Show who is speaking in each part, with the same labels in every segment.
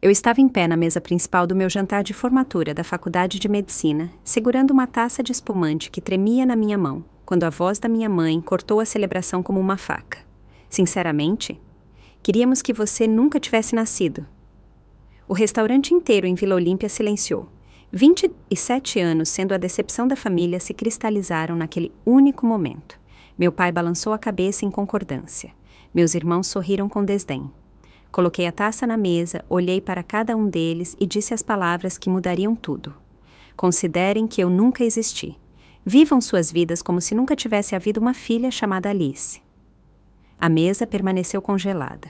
Speaker 1: Eu estava em pé na mesa principal do meu jantar de formatura da Faculdade de Medicina, segurando uma taça de espumante que tremia na minha mão, quando a voz da minha mãe cortou a celebração como uma faca. Sinceramente, queríamos que você nunca tivesse nascido. O restaurante inteiro em Vila Olímpia silenciou. 27 anos sendo a decepção da família se cristalizaram naquele único momento. Meu pai balançou a cabeça em concordância. Meus irmãos sorriram com desdém. Coloquei a taça na mesa, olhei para cada um deles e disse as palavras que mudariam tudo. Considerem que eu nunca existi. Vivam suas vidas como se nunca tivesse havido uma filha chamada Alice. A mesa permaneceu congelada.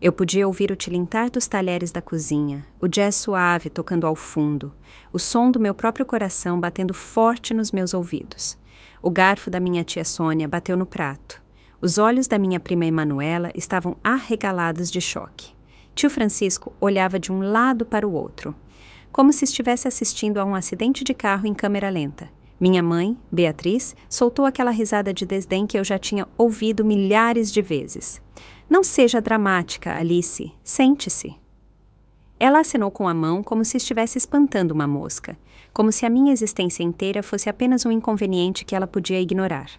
Speaker 1: Eu podia ouvir o tilintar dos talheres da cozinha, o jazz suave tocando ao fundo, o som do meu próprio coração batendo forte nos meus ouvidos. O garfo da minha tia Sônia bateu no prato. Os olhos da minha prima Emanuela estavam arregalados de choque. Tio Francisco olhava de um lado para o outro, como se estivesse assistindo a um acidente de carro em câmera lenta. Minha mãe, Beatriz, soltou aquela risada de desdém que eu já tinha ouvido milhares de vezes. Não seja dramática, Alice. Sente-se. Ela acenou com a mão como se estivesse espantando uma mosca, como se a minha existência inteira fosse apenas um inconveniente que ela podia ignorar.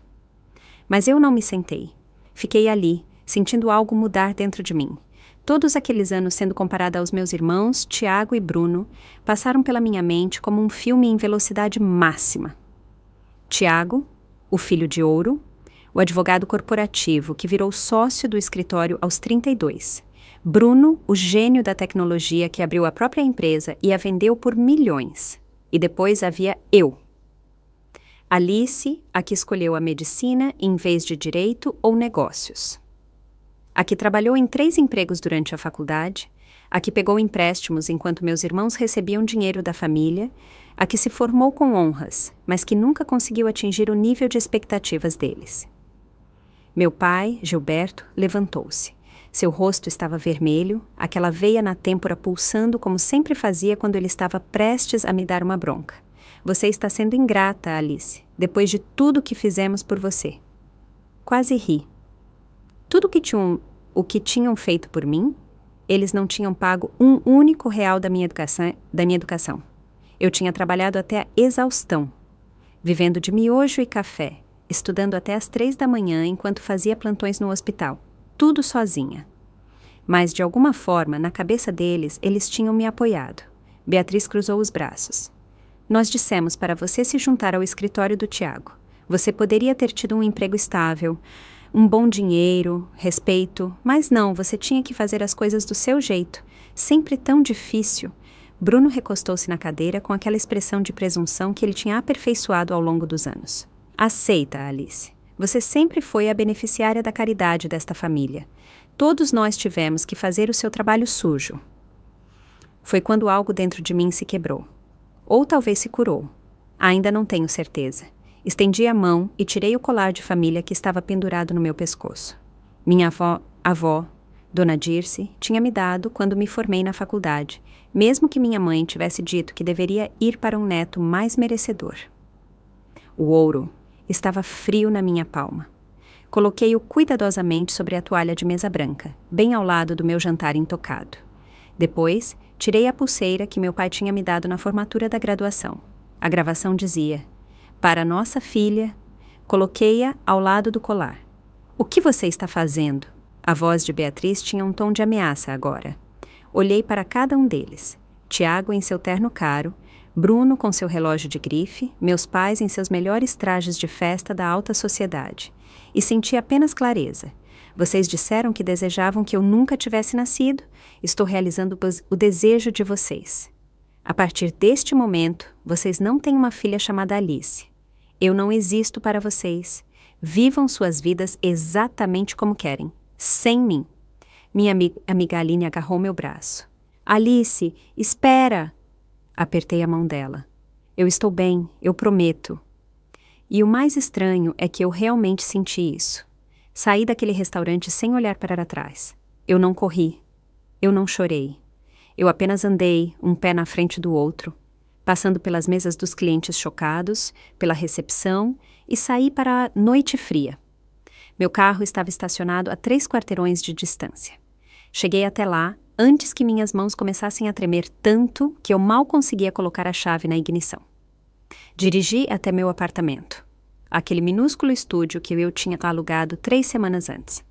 Speaker 1: Mas eu não me sentei. Fiquei ali, sentindo algo mudar dentro de mim. Todos aqueles anos sendo comparada aos meus irmãos, Tiago e Bruno, passaram pela minha mente como um filme em velocidade máxima. Tiago, o filho de ouro, o advogado corporativo que virou sócio do escritório aos 32. Bruno, o gênio da tecnologia que abriu a própria empresa e a vendeu por milhões. E depois havia eu. Alice, a que escolheu a medicina em vez de direito ou negócios. A que trabalhou em 3 empregos durante a faculdade, a que pegou empréstimos enquanto meus irmãos recebiam dinheiro da família, a que se formou com honras, mas que nunca conseguiu atingir o nível de expectativas deles. Meu pai, Gilberto, levantou-se. Seu rosto estava vermelho, aquela veia na têmpora pulsando como sempre fazia quando ele estava prestes a me dar uma bronca. Você está sendo ingrata, Alice, depois de tudo que fizemos por você. Quase ri. Tudo o que tinham feito por mim, eles não tinham pago um único real da minha educação. Eu tinha trabalhado até a exaustão, vivendo de miojo e café, estudando até às 3 da manhã enquanto fazia plantões no hospital, tudo sozinha. Mas, de alguma forma, na cabeça deles, eles tinham me apoiado. Beatriz cruzou os braços. Nós dissemos para você se juntar ao escritório do Tiago. Você poderia ter tido um emprego estável, um bom dinheiro, respeito, mas não, você tinha que fazer as coisas do seu jeito, sempre tão difícil. Bruno recostou-se na cadeira com aquela expressão de presunção que ele tinha aperfeiçoado ao longo dos anos. Aceita, Alice. Você sempre foi a beneficiária da caridade desta família. Todos nós tivemos que fazer o seu trabalho sujo. Foi quando algo dentro de mim se quebrou. Ou talvez se curou. Ainda não tenho certeza. Estendi a mão e tirei o colar de família que estava pendurado no meu pescoço. Minha avó, Dona Dirce, tinha me dado quando me formei na faculdade, mesmo que minha mãe tivesse dito que deveria ir para um neto mais merecedor. O ouro estava frio na minha palma. Coloquei-o cuidadosamente sobre a toalha de mesa branca, bem ao lado do meu jantar intocado. Depois, tirei a pulseira que meu pai tinha me dado na formatura da graduação. A gravação dizia: para nossa filha, coloquei-a ao lado do colar. O que você está fazendo? A voz de Beatriz tinha um tom de ameaça agora. Olhei para cada um deles. Tiago em seu terno caro, Bruno com seu relógio de grife, meus pais em seus melhores trajes de festa da alta sociedade. E senti apenas clareza. Vocês disseram que desejavam que eu nunca tivesse nascido. Estou realizando o desejo de vocês. A partir deste momento, vocês não têm uma filha chamada Alice. Eu não existo para vocês. Vivam suas vidas exatamente como querem, sem mim. Minha amiga Aline agarrou meu braço. Alice, espera! Apertei a mão dela. Eu estou bem, eu prometo. E o mais estranho é que eu realmente senti isso. Saí daquele restaurante sem olhar para trás. Eu não corri. Eu não chorei. Eu apenas andei, um pé na frente do outro, passando pelas mesas dos clientes chocados, pela recepção, e saí para a noite fria. Meu carro estava estacionado a 3 quarteirões de distância. Cheguei até lá, antes que minhas mãos começassem a tremer tanto que eu mal conseguia colocar a chave na ignição. Dirigi até meu apartamento, aquele minúsculo estúdio que eu tinha alugado 3 semanas antes.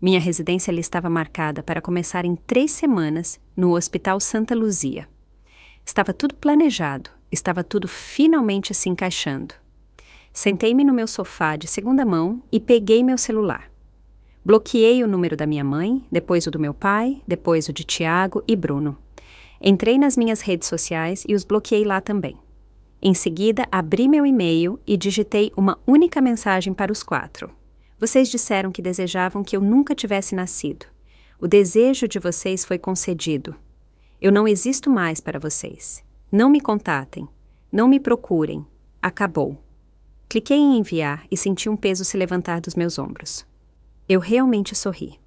Speaker 1: Minha residência ali estava marcada para começar em 3 semanas no Hospital Santa Luzia. Estava tudo planejado, estava tudo finalmente se encaixando. Sentei-me no meu sofá de segunda mão e peguei meu celular. Bloqueei o número da minha mãe, depois o do meu pai, depois o de Tiago e Bruno. Entrei nas minhas redes sociais e os bloqueei lá também. Em seguida, abri meu e-mail e digitei uma única mensagem para os 4. Vocês disseram que desejavam que eu nunca tivesse nascido. O desejo de vocês foi concedido. Eu não existo mais para vocês. Não me contatem. Não me procurem. Acabou. Cliquei em enviar e senti um peso se levantar dos meus ombros. Eu realmente sorri.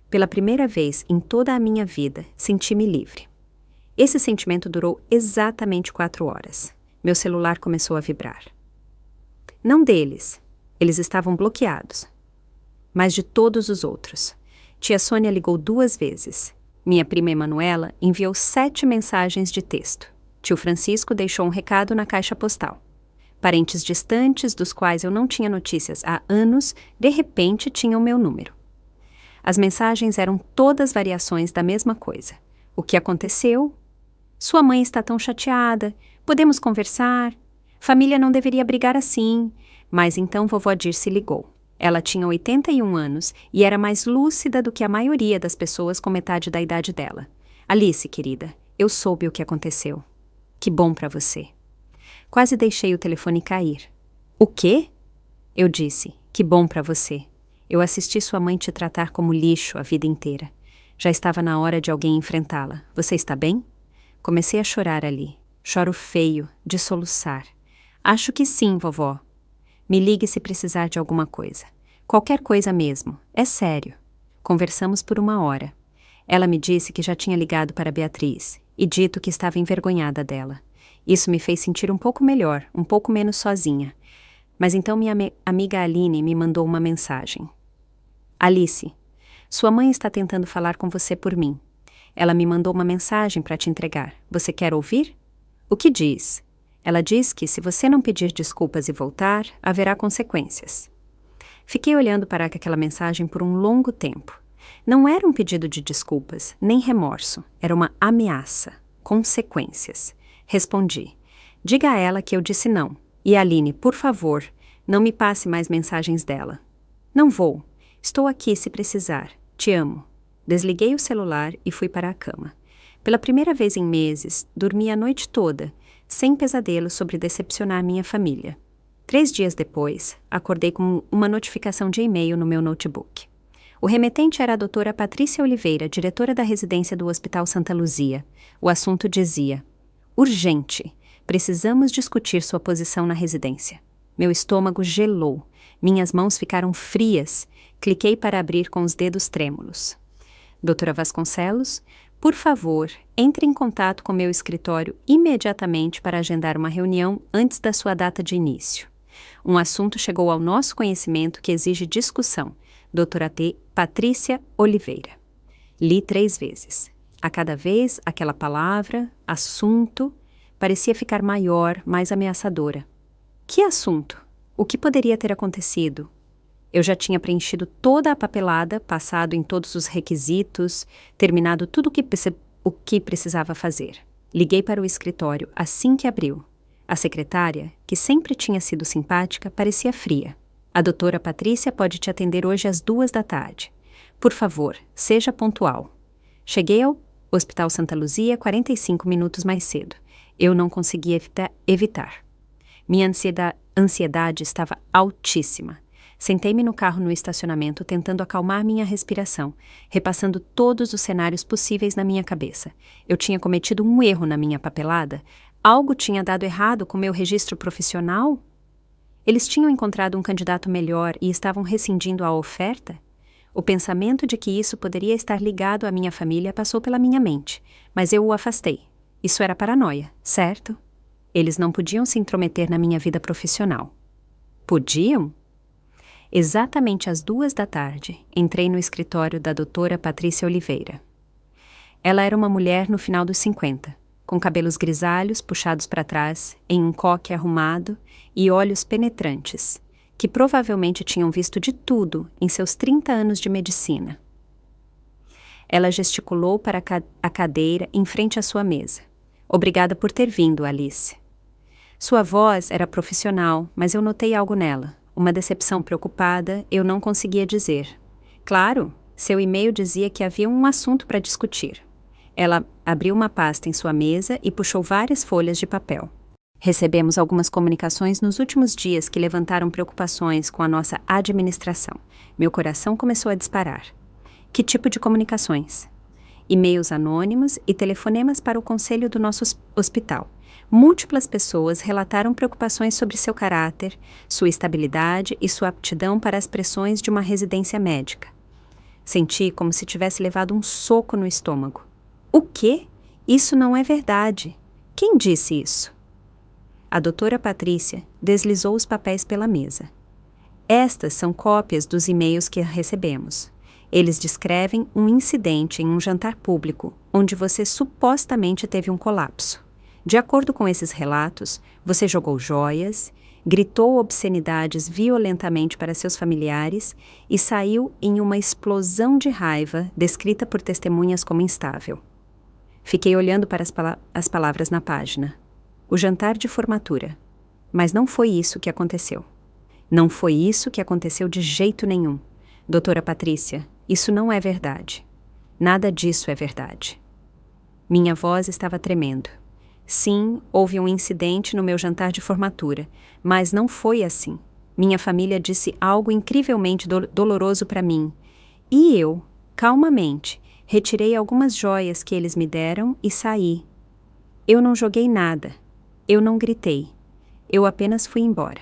Speaker 1: Pela primeira vez em toda a minha vida, senti-me livre. Esse sentimento durou exatamente 4 horas. Meu celular começou a vibrar. Não deles. Eles estavam bloqueados. Mas de todos os outros. Tia Sônia ligou 2 vezes. Minha prima Emanuela enviou 7 mensagens de texto. Tio Francisco deixou um recado na caixa postal. Parentes distantes, dos quais eu não tinha notícias há anos, de repente tinham meu número. As mensagens eram todas variações da mesma coisa. O que aconteceu? Sua mãe está tão chateada. Podemos conversar? Família não deveria brigar assim. Mas então vovó Dirce ligou. Ela tinha 81 anos e era mais lúcida do que a maioria das pessoas com metade da idade dela. Alice, querida, eu soube o que aconteceu. Que bom para você. Quase deixei o telefone cair. O quê? Eu disse, que bom para você. Eu assisti sua mãe te tratar como lixo a vida inteira. Já estava na hora de alguém enfrentá-la. Você está bem? Comecei a chorar ali. Choro feio, de soluçar. Acho que sim, vovó. Me ligue se precisar de alguma coisa. Qualquer coisa mesmo. É sério. Conversamos por 1 hora. Ela me disse que já tinha ligado para Beatriz e dito que estava envergonhada dela. Isso me fez sentir um pouco melhor, um pouco menos sozinha. Mas então minha amiga Aline me mandou uma mensagem. Alice, sua mãe está tentando falar com você por mim. Ela me mandou uma mensagem para te entregar. Você quer ouvir? O que diz? Ela diz que se você não pedir desculpas e voltar, haverá consequências. Fiquei olhando para aquela mensagem por um longo tempo. Não era um pedido de desculpas, nem remorso. Era uma ameaça. Consequências. Respondi. Diga a ela que eu disse não. E Aline, por favor, não me passe mais mensagens dela. Não vou. Estou aqui se precisar. Te amo. Desliguei o celular e fui para a cama. Pela primeira vez em meses, dormi a noite toda, sem pesadelos sobre decepcionar minha família. 3 dias depois, acordei com uma notificação de e-mail no meu notebook. O remetente era a doutora Patrícia Oliveira, diretora da residência do Hospital Santa Luzia. O assunto dizia: urgente. Precisamos discutir sua posição na residência. Meu estômago gelou. Minhas mãos ficaram frias. Cliquei para abrir com os dedos trêmulos. Doutora Vasconcelos, por favor, entre em contato com meu escritório imediatamente para agendar uma reunião antes da sua data de início. Um assunto chegou ao nosso conhecimento que exige discussão. Doutora Patrícia Oliveira. Li 3 vezes. A cada vez, aquela palavra, assunto, parecia ficar maior, mais ameaçadora. Que assunto? O que poderia ter acontecido? Eu já tinha preenchido toda a papelada, passado em todos os requisitos, terminado tudo o que precisava fazer. Liguei para o escritório assim que abriu. A secretária, que sempre tinha sido simpática, parecia fria. A doutora Patrícia pode te atender hoje às 2 da tarde. Por favor, seja pontual. Cheguei ao Hospital Santa Luzia 45 minutos mais cedo. Eu não conseguia evitar. Minha ansiedade estava altíssima. Sentei-me no carro no estacionamento tentando acalmar minha respiração, repassando todos os cenários possíveis na minha cabeça. Eu tinha cometido um erro na minha papelada? Algo tinha dado errado com meu registro profissional? Eles tinham encontrado um candidato melhor e estavam rescindindo a oferta? O pensamento de que isso poderia estar ligado à minha família passou pela minha mente, mas eu o afastei. Isso era paranoia, certo? Eles não podiam se intrometer na minha vida profissional. Podiam? Exatamente às 2 da tarde, entrei no escritório da doutora Patrícia Oliveira. Ela era uma mulher no final dos 50, com cabelos grisalhos puxados para trás, em um coque arrumado e olhos penetrantes, que provavelmente tinham visto de tudo em seus 30 anos de medicina. Ela gesticulou para a cadeira em frente à sua mesa. Obrigada por ter vindo, Alice. Sua voz era profissional, mas eu notei algo nela. Uma decepção preocupada, eu não conseguia dizer. Claro, seu e-mail dizia que havia um assunto para discutir. Ela abriu uma pasta em sua mesa e puxou várias folhas de papel. Recebemos algumas comunicações nos últimos dias que levantaram preocupações com a nossa administração. Meu coração começou a disparar. Que tipo de comunicações? E-mails anônimos e telefonemas para o conselho do nosso hospital. Múltiplas pessoas relataram preocupações sobre seu caráter, sua estabilidade e sua aptidão para as pressões de uma residência médica. Senti como se tivesse levado um soco no estômago. O quê? Isso não é verdade. Quem disse isso? A doutora Patrícia deslizou os papéis pela mesa. Estas são cópias dos e-mails que recebemos. Eles descrevem um incidente em um jantar público, onde você supostamente teve um colapso. De acordo com esses relatos, você jogou joias, gritou obscenidades violentamente para seus familiares e saiu em uma explosão de raiva descrita por testemunhas como instável. Fiquei olhando para as palavras na página. O jantar de formatura. Mas não foi isso que aconteceu. Não foi isso que aconteceu de jeito nenhum. Doutora Patrícia, isso não é verdade. Nada disso é verdade. Minha voz estava tremendo. Sim, houve um incidente no meu jantar de formatura, mas não foi assim. Minha família disse algo incrivelmente doloroso para mim. E eu, calmamente, retirei algumas joias que eles me deram e saí. Eu não joguei nada. Eu não gritei. Eu apenas fui embora.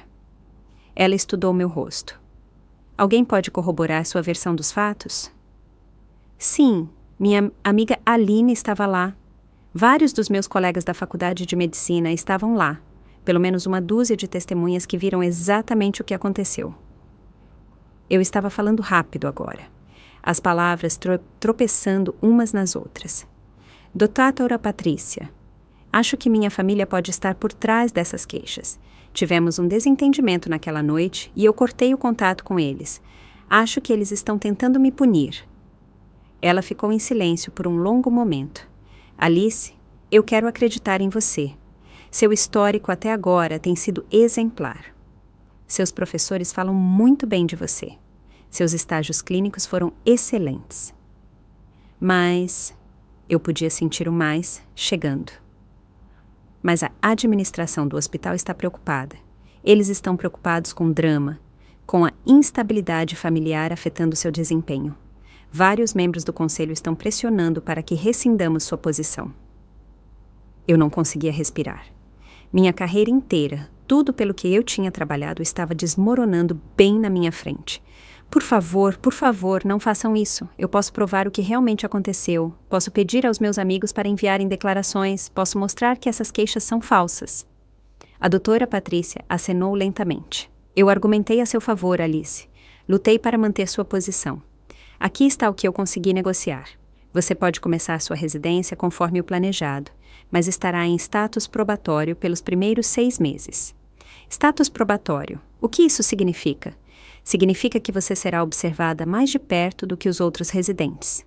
Speaker 1: Ela estudou meu rosto. Alguém pode corroborar sua versão dos fatos? Sim, minha amiga Aline estava lá. Vários dos meus colegas da faculdade de medicina estavam lá. Pelo menos uma dúzia de testemunhas que viram exatamente o que aconteceu. Eu estava falando rápido agora. As palavras tropeçando umas nas outras. Doutora Patrícia, acho que minha família pode estar por trás dessas queixas. Tivemos um desentendimento naquela noite e eu cortei o contato com eles. Acho que eles estão tentando me punir. Ela ficou em silêncio por um longo momento. Alice, eu quero acreditar em você. Seu histórico até agora tem sido exemplar. Seus professores falam muito bem de você. Seus estágios clínicos foram excelentes. Mas eu podia sentir o mais chegando. Mas a administração do hospital está preocupada. Eles estão preocupados com o drama, com a instabilidade familiar afetando seu desempenho. Vários membros do conselho estão pressionando para que rescindamos sua posição. Eu não conseguia respirar. Minha carreira inteira, tudo pelo que eu tinha trabalhado, estava desmoronando bem na minha frente. Por favor, não façam isso. Eu posso provar o que realmente aconteceu. Posso pedir aos meus amigos para enviarem declarações. Posso mostrar que essas queixas são falsas. A doutora Patrícia acenou lentamente. Eu argumentei a seu favor, Alice. Lutei para manter sua posição. Aqui está o que eu consegui negociar. Você pode começar sua residência conforme o planejado, mas estará em status probatório pelos primeiros 6 meses. Status probatório. O que isso significa? Significa que você será observada mais de perto do que os outros residentes.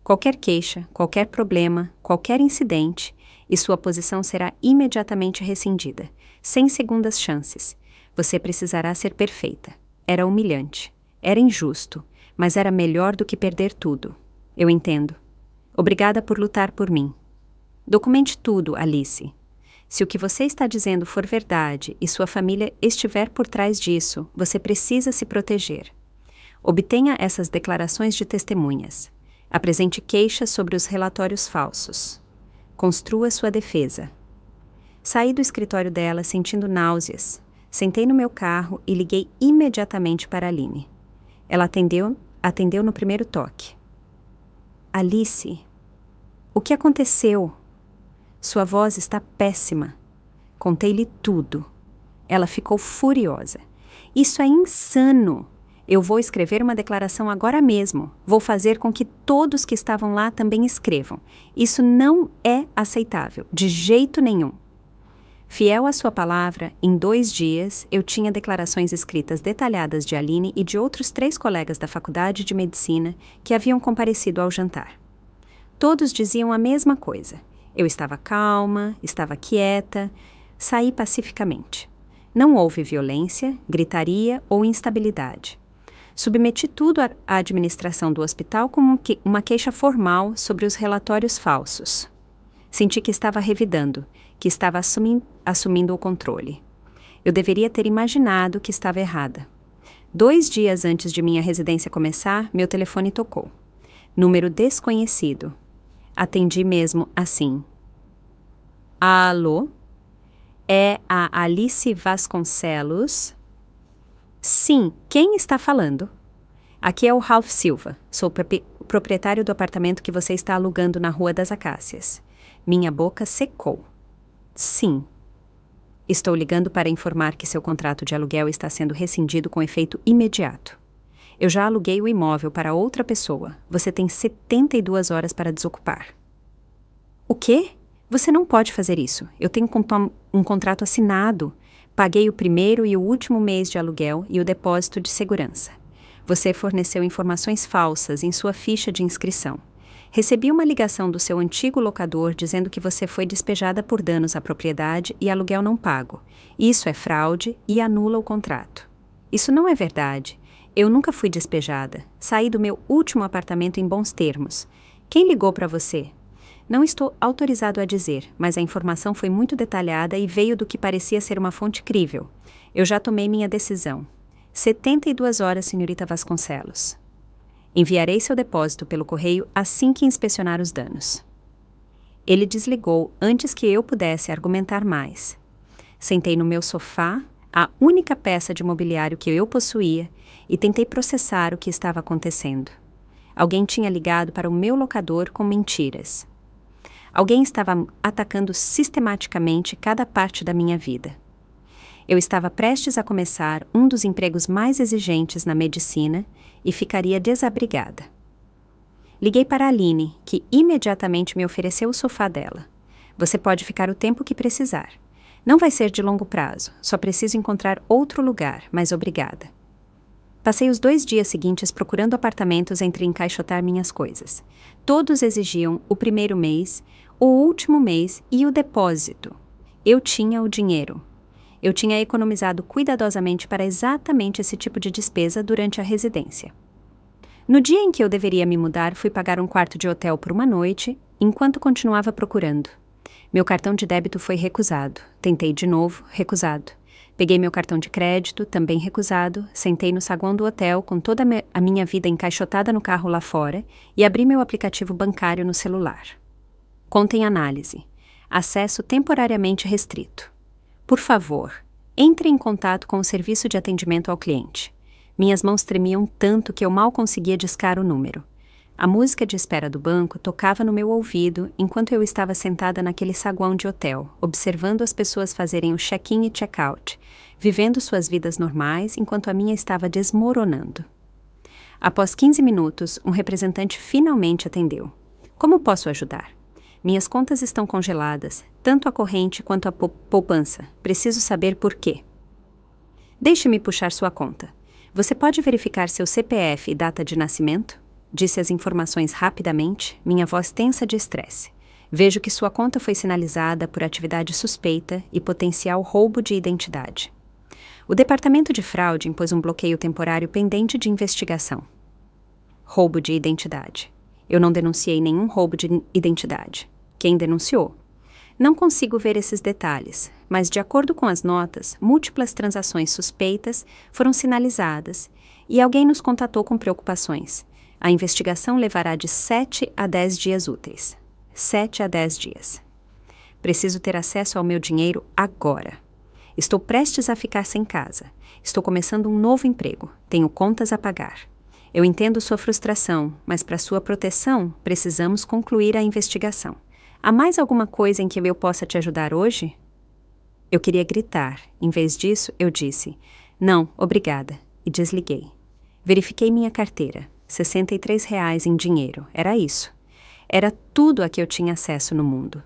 Speaker 1: Qualquer queixa, qualquer problema, qualquer incidente, e sua posição será imediatamente rescindida, sem segundas chances. Você precisará ser perfeita. Era humilhante. Era injusto. Mas era melhor do que perder tudo. Eu entendo. Obrigada por lutar por mim. Documente tudo, Alice. Se o que você está dizendo for verdade e sua família estiver por trás disso, você precisa se proteger. Obtenha essas declarações de testemunhas. Apresente queixas sobre os relatórios falsos. Construa sua defesa. Saí do escritório dela sentindo náuseas. Sentei no meu carro e liguei imediatamente para Aline. Ela atendeu no primeiro toque. Alice, o que aconteceu? Sua voz está péssima. Contei-lhe tudo. Ela ficou furiosa. Isso é insano. Eu vou escrever uma declaração agora mesmo. Vou fazer com que todos que estavam lá também escrevam. Isso não é aceitável, de jeito nenhum. Fiel à sua palavra, em 2 dias, eu tinha declarações escritas detalhadas de Aline e de outros 3 colegas da Faculdade de Medicina que haviam comparecido ao jantar. Todos diziam a mesma coisa. Eu estava calma, estava quieta, saí pacificamente. Não houve violência, gritaria ou instabilidade. Submeti tudo à administração do hospital como uma queixa formal sobre os relatórios falsos. Senti que estava revidando, que estava assumindo o controle. Eu deveria ter imaginado que estava errada. 2 dias antes de minha residência começar, meu telefone tocou. Número desconhecido. Atendi mesmo assim. Alô? É a Alice Vasconcelos? Sim, quem está falando? Aqui é o Ralph Silva. Sou o proprietário do apartamento que você está alugando na Rua das Acácias. Minha boca secou. Sim. Estou ligando para informar que seu contrato de aluguel está sendo rescindido com efeito imediato. Eu já aluguei o imóvel para outra pessoa. Você tem 72 horas para desocupar. O quê? Você não pode fazer isso. Eu tenho um contrato assinado. Paguei o primeiro e o último mês de aluguel e o depósito de segurança. Você forneceu informações falsas em sua ficha de inscrição. Recebi uma ligação do seu antigo locador dizendo que você foi despejada por danos à propriedade e aluguel não pago. Isso é fraude e anula o contrato. Isso não é verdade. Eu nunca fui despejada. Saí do meu último apartamento em bons termos. Quem ligou para você? Não estou autorizado a dizer, mas a informação foi muito detalhada e veio do que parecia ser uma fonte crível. Eu já tomei minha decisão. 72 horas, senhorita Vasconcelos. Enviarei seu depósito pelo correio assim que inspecionar os danos. Ele desligou antes que eu pudesse argumentar mais. Sentei no meu sofá, a única peça de mobiliário que eu possuía, e tentei processar o que estava acontecendo. Alguém tinha ligado para o meu locador com mentiras. Alguém estava atacando sistematicamente cada parte da minha vida. Eu estava prestes a começar um dos empregos mais exigentes na medicina e ficaria desabrigada. Liguei para a Aline, que imediatamente me ofereceu o sofá dela. Você pode ficar o tempo que precisar. Não vai ser de longo prazo, só preciso encontrar outro lugar, mas obrigada. Passei os 2 dias seguintes procurando apartamentos entre encaixotar minhas coisas. Todos exigiam o primeiro mês, o último mês e o depósito. Eu tinha o dinheiro. Eu tinha economizado cuidadosamente para exatamente esse tipo de despesa durante a residência. No dia em que eu deveria me mudar, fui pagar um quarto de hotel por uma noite, enquanto continuava procurando. Meu cartão de débito foi recusado. Tentei de novo, recusado. Peguei meu cartão de crédito, também recusado, sentei no saguão do hotel com toda a minha vida encaixotada no carro lá fora e abri meu aplicativo bancário no celular. Conta em análise. Acesso temporariamente restrito. Por favor, entre em contato com o serviço de atendimento ao cliente. Minhas mãos tremiam tanto que eu mal conseguia discar o número. A música de espera do banco tocava no meu ouvido enquanto eu estava sentada naquele saguão de hotel, observando as pessoas fazerem o check-in e check-out, vivendo suas vidas normais enquanto a minha estava desmoronando. Após 15 minutos, um representante finalmente atendeu. Como posso ajudar? Minhas contas estão congeladas, tanto a corrente quanto a poupança. Preciso saber por quê. Deixe-me puxar sua conta. Você pode verificar seu CPF e data de nascimento? Disse as informações rapidamente, minha voz tensa de estresse. Vejo que sua conta foi sinalizada por atividade suspeita e potencial roubo de identidade. O Departamento de Fraude impôs um bloqueio temporário pendente de investigação. Roubo de identidade. Eu não denunciei nenhum roubo de identidade. Quem denunciou? Não consigo ver esses detalhes, mas de acordo com as notas, múltiplas transações suspeitas foram sinalizadas e alguém nos contatou com preocupações. A investigação levará de 7 a 10 dias úteis. 7 a 10 dias. Preciso ter acesso ao meu dinheiro agora. Estou prestes a ficar sem casa. Estou começando um novo emprego. Tenho contas a pagar. Eu entendo sua frustração, mas para sua proteção, precisamos concluir a investigação. Há mais alguma coisa em que eu possa te ajudar hoje? Eu queria gritar. Em vez disso, eu disse, não, obrigada, e desliguei. Verifiquei minha carteira. R$ 63 em dinheiro. Era isso. Era tudo a que eu tinha acesso no mundo.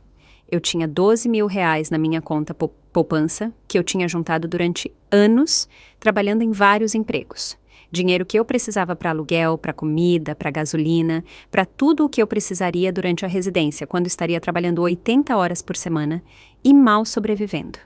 Speaker 1: Eu tinha R$ 12.000 na minha conta poupança, que eu tinha juntado durante anos, trabalhando em vários empregos. Dinheiro que eu precisava para aluguel, para comida, para gasolina, para tudo o que eu precisaria durante a residência, quando estaria trabalhando 80 horas por semana e mal sobrevivendo.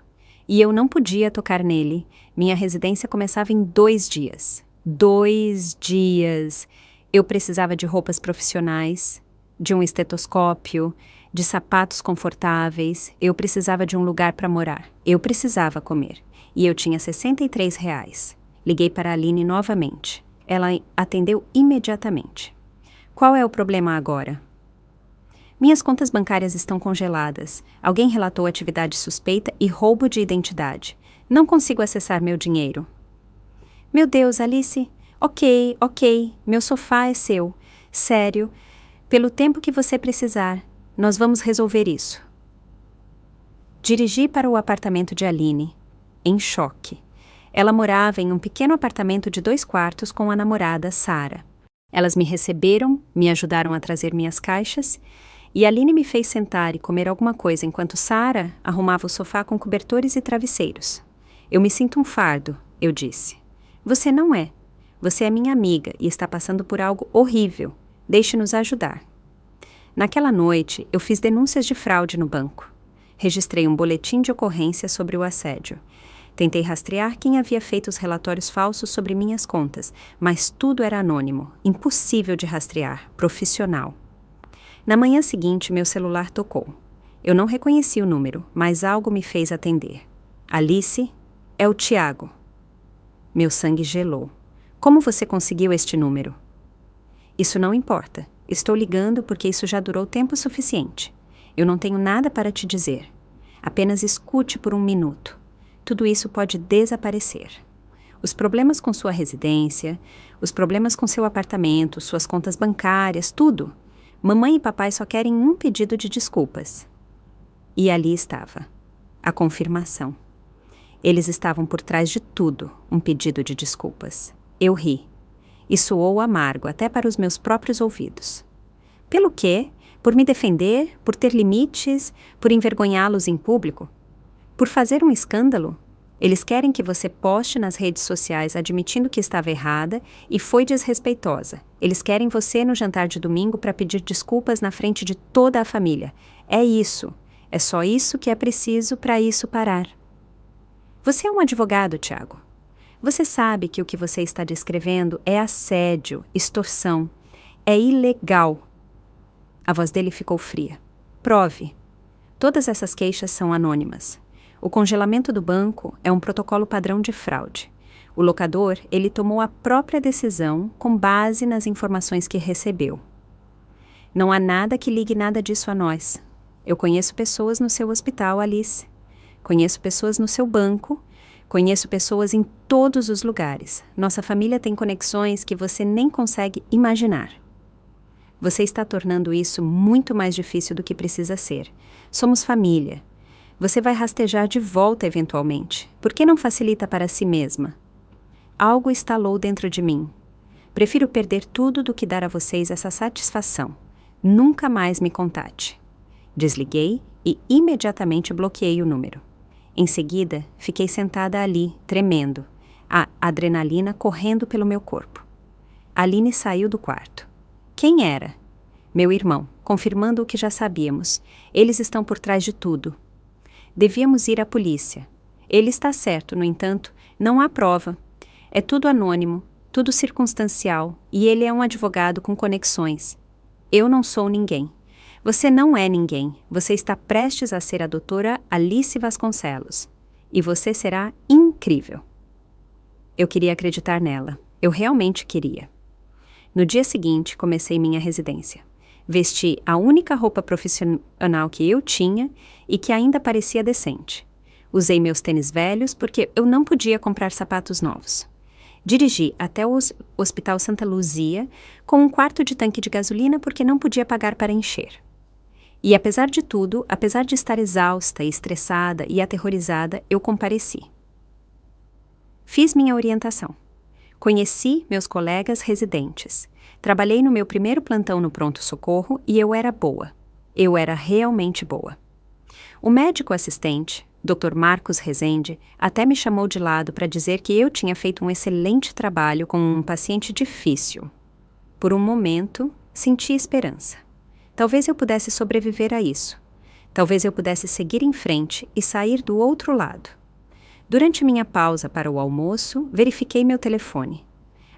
Speaker 1: E eu não podia tocar nele. Minha residência começava em 2 dias. 2 dias. Eu precisava de roupas profissionais, de um estetoscópio, de sapatos confortáveis. Eu precisava de um lugar para morar. Eu precisava comer. E eu tinha R$ 63. Liguei para a Aline novamente. Ela atendeu imediatamente. Qual é o problema agora? Minhas contas bancárias estão congeladas. Alguém relatou atividade suspeita e roubo de identidade. Não consigo acessar meu dinheiro. Meu Deus, Alice. Ok. Meu sofá é seu. Sério. Pelo tempo que você precisar, nós vamos resolver isso. Dirigi para o apartamento de Aline, em choque. Ela morava em um pequeno apartamento de 2 quartos com a namorada, Sara. Elas me receberam, me ajudaram a trazer minhas caixas, e Aline me fez sentar e comer alguma coisa enquanto Sara arrumava o sofá com cobertores e travesseiros. Eu me sinto um fardo, eu disse. Você não é. Você é minha amiga e está passando por algo horrível. Deixe-nos ajudar. Naquela noite, eu fiz denúncias de fraude no banco. Registrei um boletim de ocorrência sobre o assédio. Tentei rastrear quem havia feito os relatórios falsos sobre minhas contas, mas tudo era anônimo, impossível de rastrear, profissional. Na manhã seguinte, meu celular tocou. Eu não reconheci o número, mas algo me fez atender. Alice, é o Tiago. Meu sangue gelou. Como você conseguiu este número? Isso não importa. Estou ligando porque isso já durou tempo suficiente. Eu não tenho nada para te dizer. Apenas escute por 1 minuto. Tudo isso pode desaparecer. Os problemas com sua residência, os problemas com seu apartamento, suas contas bancárias, tudo. Mamãe e papai só querem um pedido de desculpas. E ali estava. A confirmação. Eles estavam por trás de tudo, um pedido de desculpas. Eu ri. E soou amargo até para os meus próprios ouvidos. Pelo quê? Por me defender? Por ter limites? Por envergonhá-los em público? Por fazer um escândalo? Eles querem que você poste nas redes sociais admitindo que estava errada e foi desrespeitosa. Eles querem você no jantar de domingo para pedir desculpas na frente de toda a família. É isso. É só isso que é preciso para isso parar. Você é um advogado, Tiago. Você sabe que o que você está descrevendo é assédio, extorsão. É ilegal. A voz dele ficou fria. Prove. Todas essas queixas são anônimas. O congelamento do banco é um protocolo padrão de fraude. O locador, ele tomou a própria decisão com base nas informações que recebeu. Não há nada que ligue nada disso a nós. Eu conheço pessoas no seu hospital, Alice. Conheço pessoas no seu banco. Conheço pessoas em todos os lugares. Nossa família tem conexões que você nem consegue imaginar. Você está tornando isso muito mais difícil do que precisa ser. Somos família. Você vai rastejar de volta eventualmente. Por que não facilita para si mesma? Algo estalou dentro de mim. Prefiro perder tudo do que dar a vocês essa satisfação. Nunca mais me contate. Desliguei e imediatamente bloqueei o número. Em seguida, fiquei sentada ali, tremendo, a adrenalina correndo pelo meu corpo. Aline saiu do quarto. Quem era? Meu irmão, confirmando o que já sabíamos. Eles estão por trás de tudo. Devíamos ir à polícia. Ele está certo, no entanto, não há prova. É tudo anônimo, tudo circunstancial, e ele é um advogado com conexões. Eu não sou ninguém. Você não é ninguém. Você está prestes a ser a doutora Alice Vasconcelos. E você será incrível. Eu queria acreditar nela. Eu realmente queria. No dia seguinte, comecei minha residência. Vesti a única roupa profissional que eu tinha e que ainda parecia decente. Usei meus tênis velhos porque eu não podia comprar sapatos novos. Dirigi até o Hospital Santa Luzia com 1/4 de tanque de gasolina porque não podia pagar para encher. E apesar de tudo, apesar de estar exausta, estressada e aterrorizada, eu compareci. Fiz minha orientação. Conheci meus colegas residentes. Trabalhei no meu primeiro plantão no pronto-socorro e eu era boa. Eu era realmente boa. O médico assistente, Dr. Marcos Rezende, até me chamou de lado para dizer que eu tinha feito um excelente trabalho com um paciente difícil. Por um momento, senti esperança. Talvez eu pudesse sobreviver a isso. Talvez eu pudesse seguir em frente e sair do outro lado. Durante minha pausa para o almoço, verifiquei meu telefone.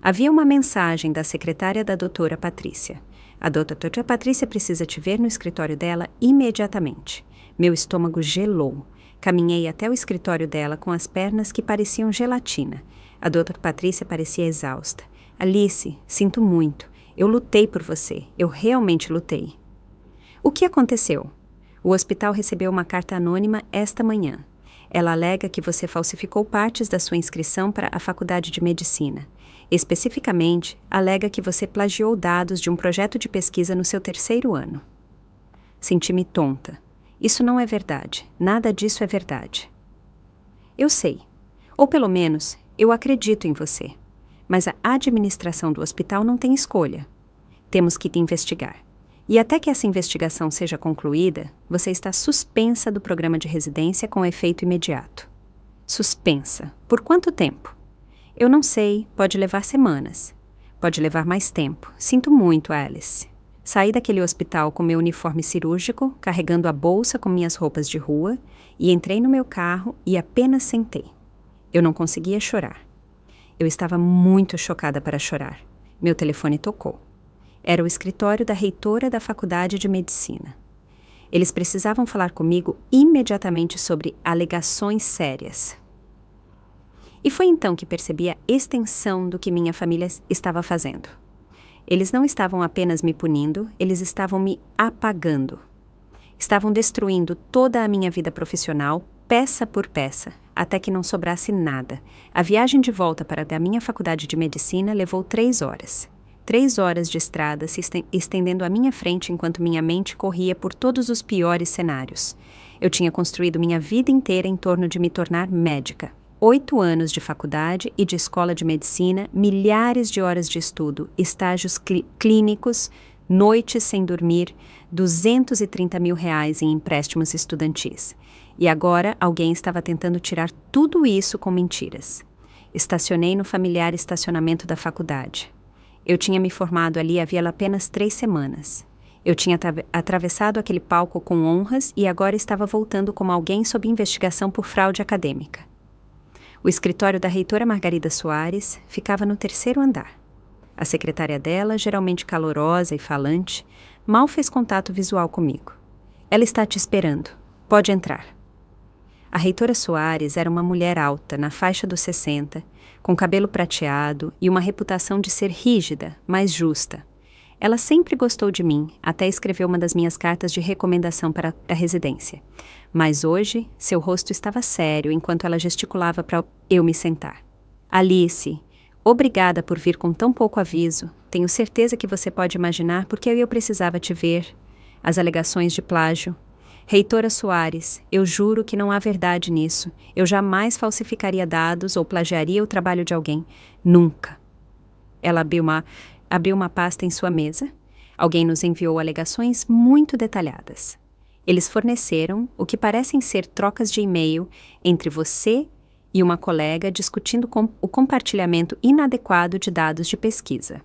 Speaker 1: Havia uma mensagem da secretária da doutora Patrícia. A doutora Patrícia precisa te ver no escritório dela imediatamente. Meu estômago gelou. Caminhei até o escritório dela com as pernas que pareciam gelatina. A doutora Patrícia parecia exausta. Alice, sinto muito. Eu lutei por você. Eu realmente lutei. O que aconteceu? O hospital recebeu uma carta anônima esta manhã. Ela alega que você falsificou partes da sua inscrição para a Faculdade de Medicina. Especificamente, alega que você plagiou dados de um projeto de pesquisa no seu 3º ano. Senti-me tonta. Isso não é verdade. Nada disso é verdade. Eu sei. Ou pelo menos, eu acredito em você. Mas a administração do hospital não tem escolha. Temos que te investigar. E até que essa investigação seja concluída, você está suspensa do programa de residência com efeito imediato. Suspensa. Por quanto tempo? Eu não sei, pode levar semanas. Pode levar mais tempo. Sinto muito, Alice. Saí daquele hospital com meu uniforme cirúrgico, carregando a bolsa com minhas roupas de rua, e entrei no meu carro e apenas sentei. Eu não conseguia chorar. Eu estava muito chocada para chorar. Meu telefone tocou. Era o escritório da reitora da Faculdade de Medicina. Eles precisavam falar comigo imediatamente sobre alegações sérias. E foi então que percebi a extensão do que minha família estava fazendo. Eles não estavam apenas me punindo, eles estavam me apagando. Estavam destruindo toda a minha vida profissional, peça por peça, até que não sobrasse nada. A viagem de volta para a minha faculdade de medicina levou 3 horas. 3 horas de estrada se estendendo à minha frente enquanto minha mente corria por todos os piores cenários. Eu tinha construído minha vida inteira em torno de me tornar médica. 8 anos de faculdade e de escola de medicina, milhares de horas de estudo, estágios clínicos, noites sem dormir, R$230 mil em empréstimos estudantis. E agora alguém estava tentando tirar tudo isso com mentiras. Estacionei no familiar estacionamento da faculdade. Eu tinha me formado ali havia apenas 3 semanas. Eu tinha atravessado aquele palco com honras e agora estava voltando como alguém sob investigação por fraude acadêmica. O escritório da reitora Margarida Soares ficava no 3º andar. A secretária dela, geralmente calorosa e falante, mal fez contato visual comigo. Ela está te esperando. Pode entrar. A reitora Soares era uma mulher alta, na faixa dos 60, com cabelo prateado e uma reputação de ser rígida, mas justa. Ela sempre gostou de mim, até escreveu uma das minhas cartas de recomendação para a residência. Mas hoje, seu rosto estava sério enquanto ela gesticulava para eu me sentar. Alice, obrigada por vir com tão pouco aviso. Tenho certeza que você pode imaginar por que eu precisava te ver. As alegações de plágio. Reitora Soares, eu juro que não há verdade nisso. Eu jamais falsificaria dados ou plagiaria o trabalho de alguém. Nunca. Ela abriu uma pasta em sua mesa. Alguém nos enviou alegações muito detalhadas. Eles forneceram o que parecem ser trocas de e-mail entre você e uma colega discutindo o compartilhamento inadequado de dados de pesquisa.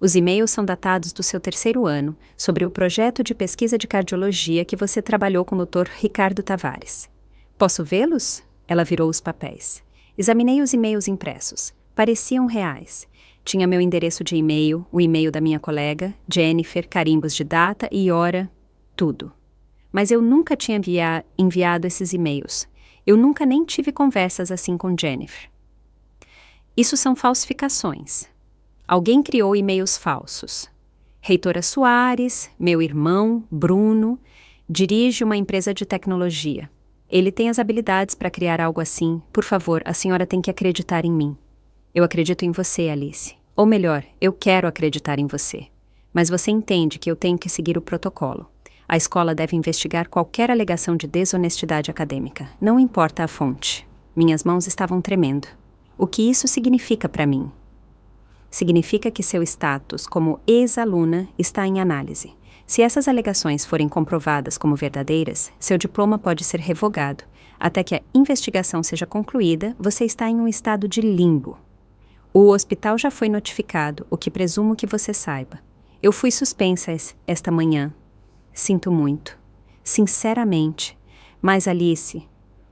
Speaker 1: Os e-mails são datados do seu 3º ano, sobre o projeto de pesquisa de cardiologia que você trabalhou com o Dr. Ricardo Tavares. Posso vê-los? Ela virou os papéis. Examinei os e-mails impressos. Pareciam reais. Tinha meu endereço de e-mail, o e-mail da minha colega, Jennifer, carimbos de data e hora, tudo. Mas eu nunca tinha enviado esses e-mails. Eu nunca nem tive conversas assim com Jennifer. Isso são falsificações. Alguém criou e-mails falsos. Reitora Soares, meu irmão, Bruno, dirige uma empresa de tecnologia. Ele tem as habilidades para criar algo assim. Por favor, a senhora tem que acreditar em mim. Eu acredito em você, Alice. Ou melhor, eu quero acreditar em você. Mas você entende que eu tenho que seguir o protocolo. A escola deve investigar qualquer alegação de desonestidade acadêmica. Não importa a fonte. Minhas mãos estavam tremendo. O que isso significa para mim? Significa que seu status como ex-aluna está em análise. Se essas alegações forem comprovadas como verdadeiras, seu diploma pode ser revogado. Até que a investigação seja concluída, você está em um estado de limbo. O hospital já foi notificado, o que presumo que você saiba. Eu fui suspensa esta manhã. Sinto muito. Sinceramente. Mas, Alice,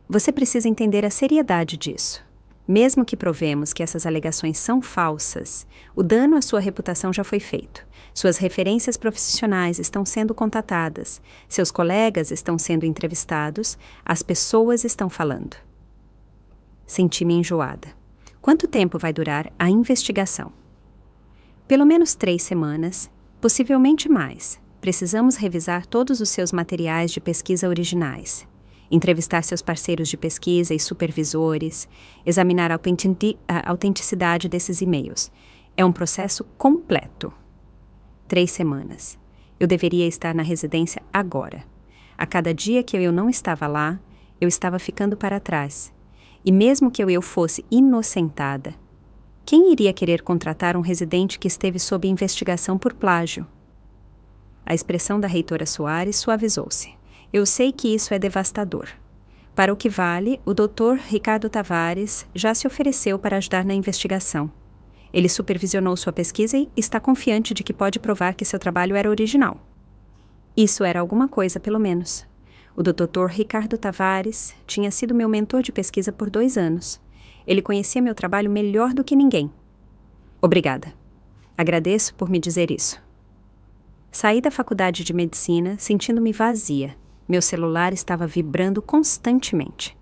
Speaker 1: você precisa entender a seriedade disso. Mesmo que provemos que essas alegações são falsas, o dano à sua reputação já foi feito. Suas referências profissionais estão sendo contatadas, seus colegas estão sendo entrevistados, as pessoas estão falando. Senti-me enjoada. Quanto tempo vai durar a investigação? Pelo menos 3 semanas, possivelmente mais. Precisamos revisar todos os seus materiais de pesquisa originais. Entrevistar seus parceiros de pesquisa e supervisores, examinar a autenticidade desses e-mails. É um processo completo. 3 semanas. Eu deveria estar na residência agora. A cada dia que eu não estava lá, eu estava ficando para trás. E mesmo que eu fosse inocentada, quem iria querer contratar um residente que esteve sob investigação por plágio? A expressão da reitora Soares suavizou-se. Eu sei que isso é devastador. Para o que vale, o Dr. Ricardo Tavares já se ofereceu para ajudar na investigação. Ele supervisionou sua pesquisa e está confiante de que pode provar que seu trabalho era original. Isso era alguma coisa, pelo menos. O Dr. Ricardo Tavares tinha sido meu mentor de pesquisa por 2 anos. Ele conhecia meu trabalho melhor do que ninguém. Obrigada. Agradeço por me dizer isso. Saí da faculdade de medicina sentindo-me vazia. Meu celular estava vibrando constantemente.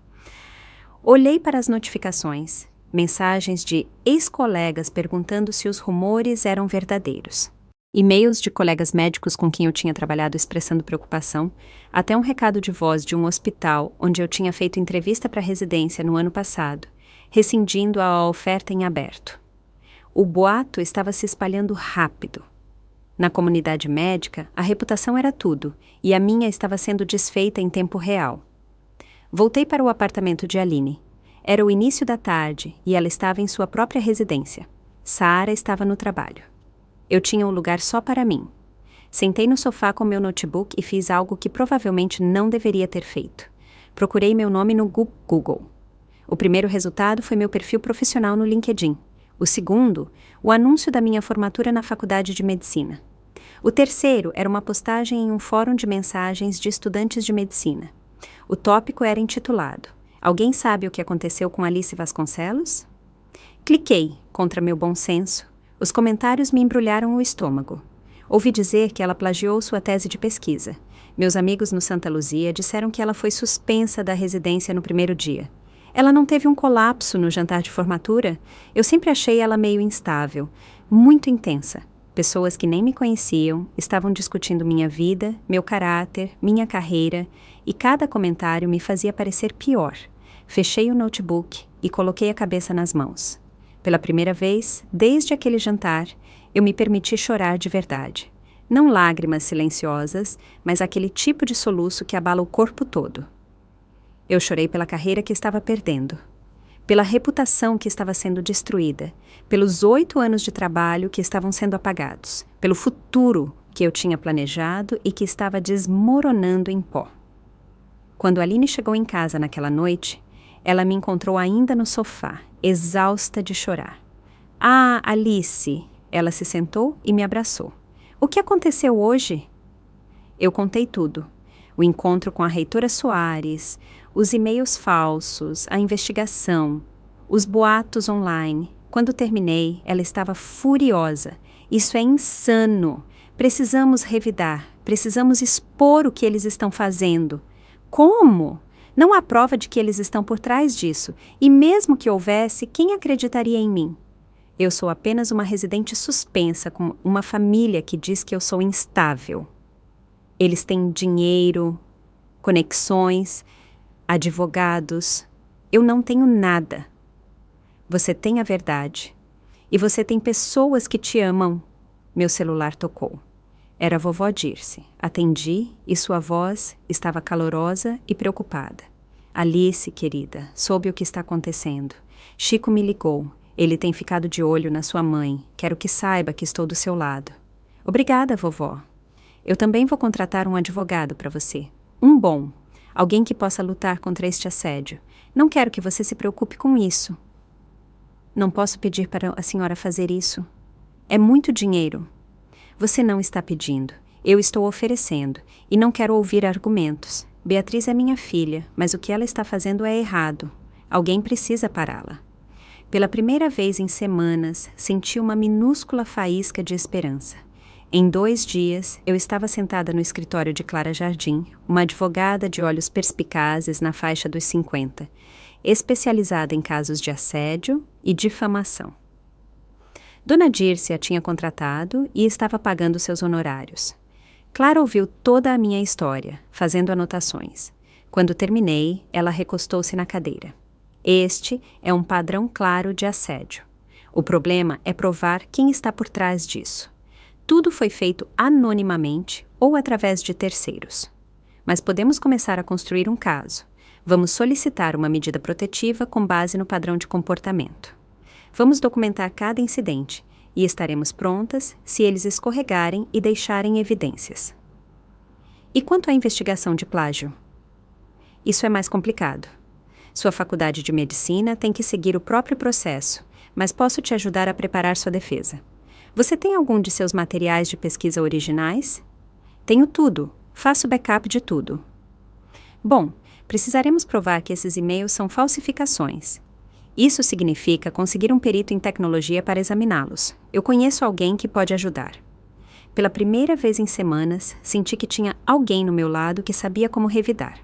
Speaker 1: Olhei para as notificações, mensagens de ex-colegas perguntando se os rumores eram verdadeiros. E-mails de colegas médicos com quem eu tinha trabalhado expressando preocupação, até um recado de voz de um hospital onde eu tinha feito entrevista para residência no ano passado, rescindindo a oferta em aberto. O boato estava se espalhando rápido. Na comunidade médica, a reputação era tudo, e a minha estava sendo desfeita em tempo real. Voltei para o apartamento de Aline. Era o início da tarde, e ela estava em sua própria residência. Sara estava no trabalho. Eu tinha um lugar só para mim. Sentei no sofá com meu notebook e fiz algo que provavelmente não deveria ter feito. Procurei meu nome no Google. O primeiro resultado foi meu perfil profissional no LinkedIn. O segundo, o anúncio da minha formatura na faculdade de medicina. O terceiro era uma postagem em um fórum de mensagens de estudantes de medicina. O tópico era intitulado: Alguém sabe o que aconteceu com Alice Vasconcelos? Cliquei, contra meu bom senso. Os comentários me embrulharam o estômago. Ouvi dizer que ela plagiou sua tese de pesquisa. Meus amigos no Santa Luzia disseram que ela foi suspensa da residência no primeiro dia. Ela não teve um colapso no jantar de formatura? Eu sempre achei ela meio instável, muito intensa. Pessoas que nem me conheciam estavam discutindo minha vida, meu caráter, minha carreira, e cada comentário me fazia parecer pior. Fechei o notebook e coloquei a cabeça nas mãos. Pela primeira vez, desde aquele jantar, eu me permiti chorar de verdade. Não lágrimas silenciosas, mas aquele tipo de soluço que abala o corpo todo. Eu chorei pela carreira que estava perdendo, pela reputação que estava sendo destruída, pelos 8 anos de trabalho que estavam sendo apagados, pelo futuro que eu tinha planejado e que estava desmoronando em pó. Quando Aline chegou em casa naquela noite, ela me encontrou ainda no sofá, exausta de chorar. Ah, Alice! Ela se sentou e me abraçou. O que aconteceu hoje? Eu contei tudo. O encontro com a reitora Soares, os e-mails falsos, a investigação, os boatos online. Quando terminei, ela estava furiosa. Isso é insano. Precisamos revidar, precisamos expor o que eles estão fazendo. Como? Não há prova de que eles estão por trás disso, e mesmo que houvesse, quem acreditaria em mim? Eu sou apenas uma residente suspensa com uma família que diz que eu sou instável. Eles têm dinheiro, conexões, advogados. Eu não tenho nada. Você tem a verdade. E você tem pessoas que te amam. Meu celular tocou. Era a vovó Dirce. Atendi e sua voz estava calorosa e preocupada. Alice, querida, soube o que está acontecendo. Chico me ligou. Ele tem ficado de olho na sua mãe. Quero que saiba que estou do seu lado. Obrigada, vovó. Eu também vou contratar um advogado para você. Um bom. Alguém que possa lutar contra este assédio. Não quero que você se preocupe com isso. Não posso pedir para a senhora fazer isso. É muito dinheiro. Você não está pedindo. Eu estou oferecendo. E não quero ouvir argumentos. Beatriz é minha filha, mas o que ela está fazendo é errado. Alguém precisa pará-la. Pela primeira vez em semanas, senti uma minúscula faísca de esperança. Em 2 dias, eu estava sentada no escritório de Clara Jardim, uma advogada de olhos perspicazes na faixa dos 50, especializada em casos de assédio e difamação. Dona Dirce a tinha contratado e estava pagando seus honorários. Clara ouviu toda a minha história, fazendo anotações. Quando terminei, ela recostou-se na cadeira. Este é um padrão claro de assédio. O problema é provar quem está por trás disso. Tudo foi feito anonimamente ou através de terceiros. Mas podemos começar a construir um caso. Vamos solicitar uma medida protetiva com base no padrão de comportamento. Vamos documentar cada incidente e estaremos prontas se eles escorregarem e deixarem evidências. E quanto à investigação de plágio? Isso é mais complicado. Sua faculdade de medicina tem que seguir o próprio processo, mas posso te ajudar a preparar sua defesa. Você tem algum de seus materiais de pesquisa originais? Tenho tudo. Faço backup de tudo. Bom, precisaremos provar que esses e-mails são falsificações. Isso significa conseguir um perito em tecnologia para examiná-los. Eu conheço alguém que pode ajudar. Pela primeira vez em semanas, senti que tinha alguém no meu lado que sabia como revidar.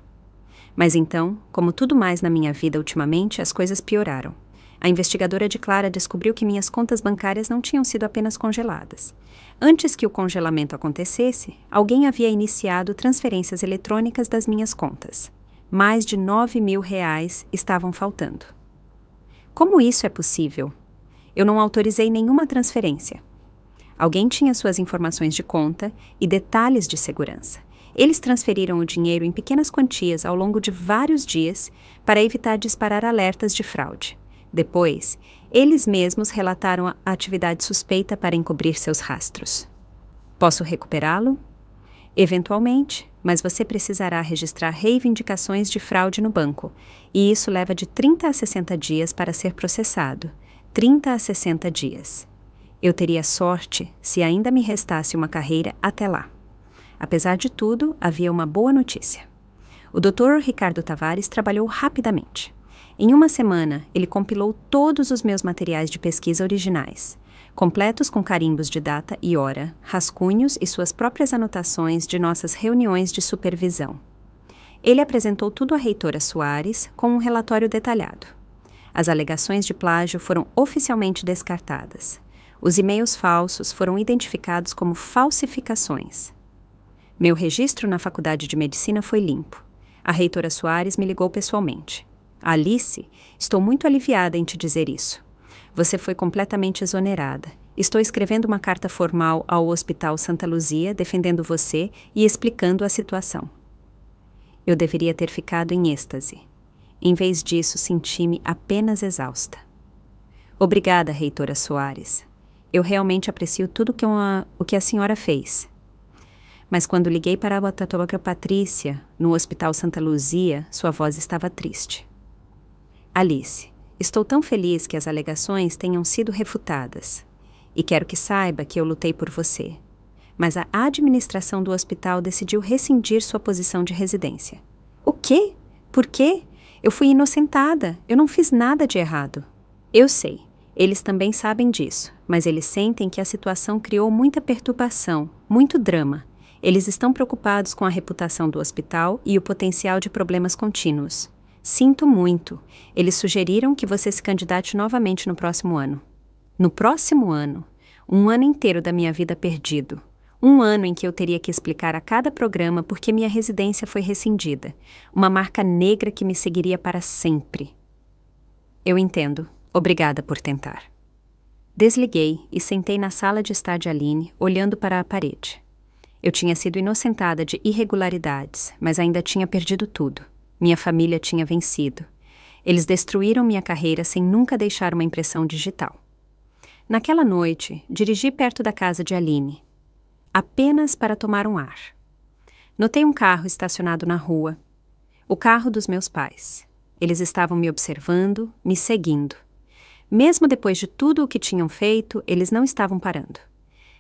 Speaker 1: Mas então, como tudo mais na minha vida ultimamente, as coisas pioraram. A investigadora de Clara descobriu que minhas contas bancárias não tinham sido apenas congeladas. Antes que o congelamento acontecesse, alguém havia iniciado transferências eletrônicas das minhas contas. Mais de R$9.000 estavam faltando. Como isso é possível? Eu não autorizei nenhuma transferência. Alguém tinha suas informações de conta e detalhes de segurança. Eles transferiram o dinheiro em pequenas quantias ao longo de vários dias para evitar disparar alertas de fraude. Depois, eles mesmos relataram a atividade suspeita para encobrir seus rastros. Posso recuperá-lo? Eventualmente, mas você precisará registrar reivindicações de fraude no banco, e isso leva de 30 a 60 dias para ser processado. 30 a 60 dias. Eu teria sorte se ainda me restasse uma carreira até lá. Apesar de tudo, havia uma boa notícia. O Dr. Ricardo Tavares trabalhou rapidamente. Em uma semana, ele compilou todos os meus materiais de pesquisa originais, completos com carimbos de data e hora, rascunhos e suas próprias anotações de nossas reuniões de supervisão. Ele apresentou tudo à reitora Soares com um relatório detalhado. As alegações de plágio foram oficialmente descartadas. Os e-mails falsos foram identificados como falsificações. Meu registro na faculdade de medicina foi limpo. A reitora Soares me ligou pessoalmente. Alice, estou muito aliviada em te dizer isso. Você foi completamente exonerada. Estou escrevendo uma carta formal ao Hospital Santa Luzia defendendo você e explicando a situação. Eu deveria ter ficado em êxtase. Em vez disso, senti-me apenas exausta. Obrigada, reitora Soares. Eu realmente aprecio tudo o que a senhora fez. Mas quando liguei para a tatuadora Patrícia, no Hospital Santa Luzia, sua voz estava triste. Alice, estou tão feliz que as alegações tenham sido refutadas. E quero que saiba que eu lutei por você. Mas a administração do hospital decidiu rescindir sua posição de residência. O quê? Por quê? Eu fui inocentada. Eu não fiz nada de errado. Eu sei. Eles também sabem disso, mas eles sentem que a situação criou muita perturbação, muito drama. Eles estão preocupados com a reputação do hospital e o potencial de problemas contínuos. Sinto muito. Eles sugeriram que você se candidate novamente no próximo ano. No próximo ano? Um ano inteiro da minha vida perdido. Um ano em que eu teria que explicar a cada programa por que minha residência foi rescindida. Uma marca negra que me seguiria para sempre. Eu entendo. Obrigada por tentar. Desliguei e sentei na sala de estar de Aline, olhando para a parede. Eu tinha sido inocentada de irregularidades, mas ainda tinha perdido tudo. Minha família tinha vencido. Eles destruíram minha carreira sem nunca deixar uma impressão digital. Naquela noite, dirigi perto da casa de Aline, apenas para tomar um ar. Notei um carro estacionado na rua. O carro dos meus pais. Eles estavam me observando, me seguindo. Mesmo depois de tudo o que tinham feito, eles não estavam parando.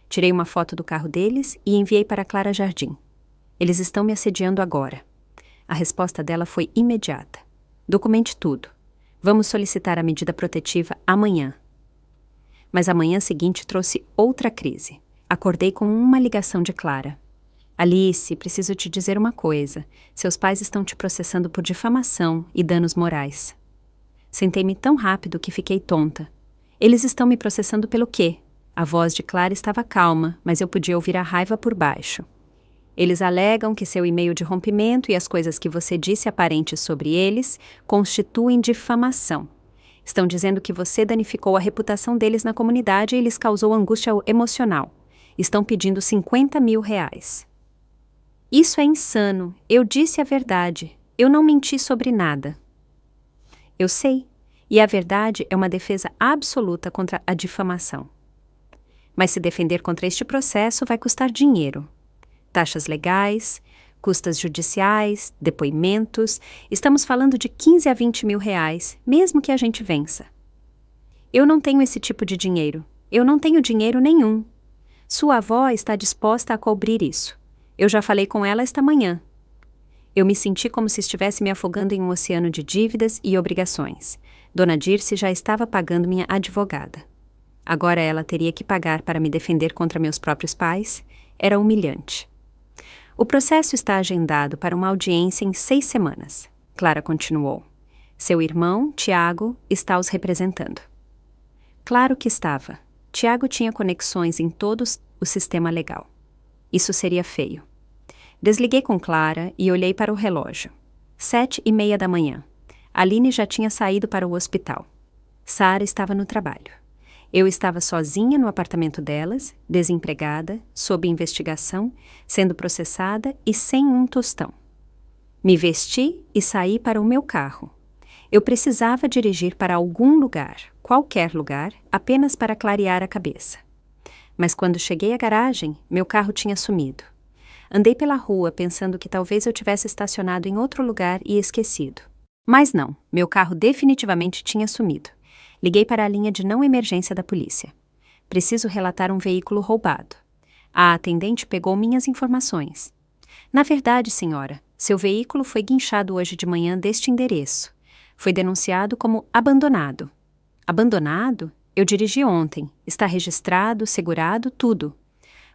Speaker 1: Tirei uma foto do carro deles e enviei para Clara Jardim. Eles estão me assediando agora. A resposta dela foi imediata. Documente tudo. Vamos solicitar a medida protetiva amanhã. Mas a manhã seguinte trouxe outra crise. Acordei com uma ligação de Clara. Alice, preciso te dizer uma coisa. Seus pais estão te processando por difamação e danos morais. Sentei-me tão rápido que fiquei tonta. Eles estão me processando pelo quê? A voz de Clara estava calma, mas eu podia ouvir a raiva por baixo. Eles alegam que seu e-mail de rompimento e as coisas que você disse aparentes sobre eles constituem difamação. Estão dizendo que você danificou a reputação deles na comunidade e lhes causou angústia emocional. Estão pedindo R$50 mil. Isso é insano. Eu disse a verdade. Eu não menti sobre nada. Eu sei. E a verdade é uma defesa absoluta contra a difamação. Mas se defender contra este processo vai custar dinheiro. Taxas legais, custas judiciais, depoimentos. Estamos falando de 15 a 20 mil reais, mesmo que a gente vença. Eu não tenho esse tipo de dinheiro. Eu não tenho dinheiro nenhum. Sua avó está disposta a cobrir isso. Eu já falei com ela esta manhã. Eu me senti como se estivesse me afogando em um oceano de dívidas e obrigações. Dona Dirce já estava pagando minha advogada. Agora ela teria que pagar para me defender contra meus próprios pais. Era humilhante. O processo está agendado para uma audiência em 6 semanas. Clara continuou. Seu irmão, Tiago, está os representando. Claro que estava. Tiago tinha conexões em todo o sistema legal. Isso seria feio. Desliguei com Clara e olhei para o relógio. 7h30 da manhã. Aline já tinha saído para o hospital. Sara estava no trabalho. Eu estava sozinha no apartamento delas, desempregada, sob investigação, sendo processada e sem um tostão. Me vesti e saí para o meu carro. Eu precisava dirigir para algum lugar, qualquer lugar, apenas para clarear a cabeça. Mas quando cheguei à garagem, meu carro tinha sumido. Andei pela rua pensando que talvez eu tivesse estacionado em outro lugar e esquecido. Mas não, meu carro definitivamente tinha sumido. Liguei para a linha de não emergência da polícia. Preciso relatar um veículo roubado. A atendente pegou minhas informações. Na verdade, senhora, seu veículo foi guinchado hoje de manhã deste endereço. Foi denunciado como abandonado. Abandonado? Eu dirigi ontem. Está registrado, segurado, tudo.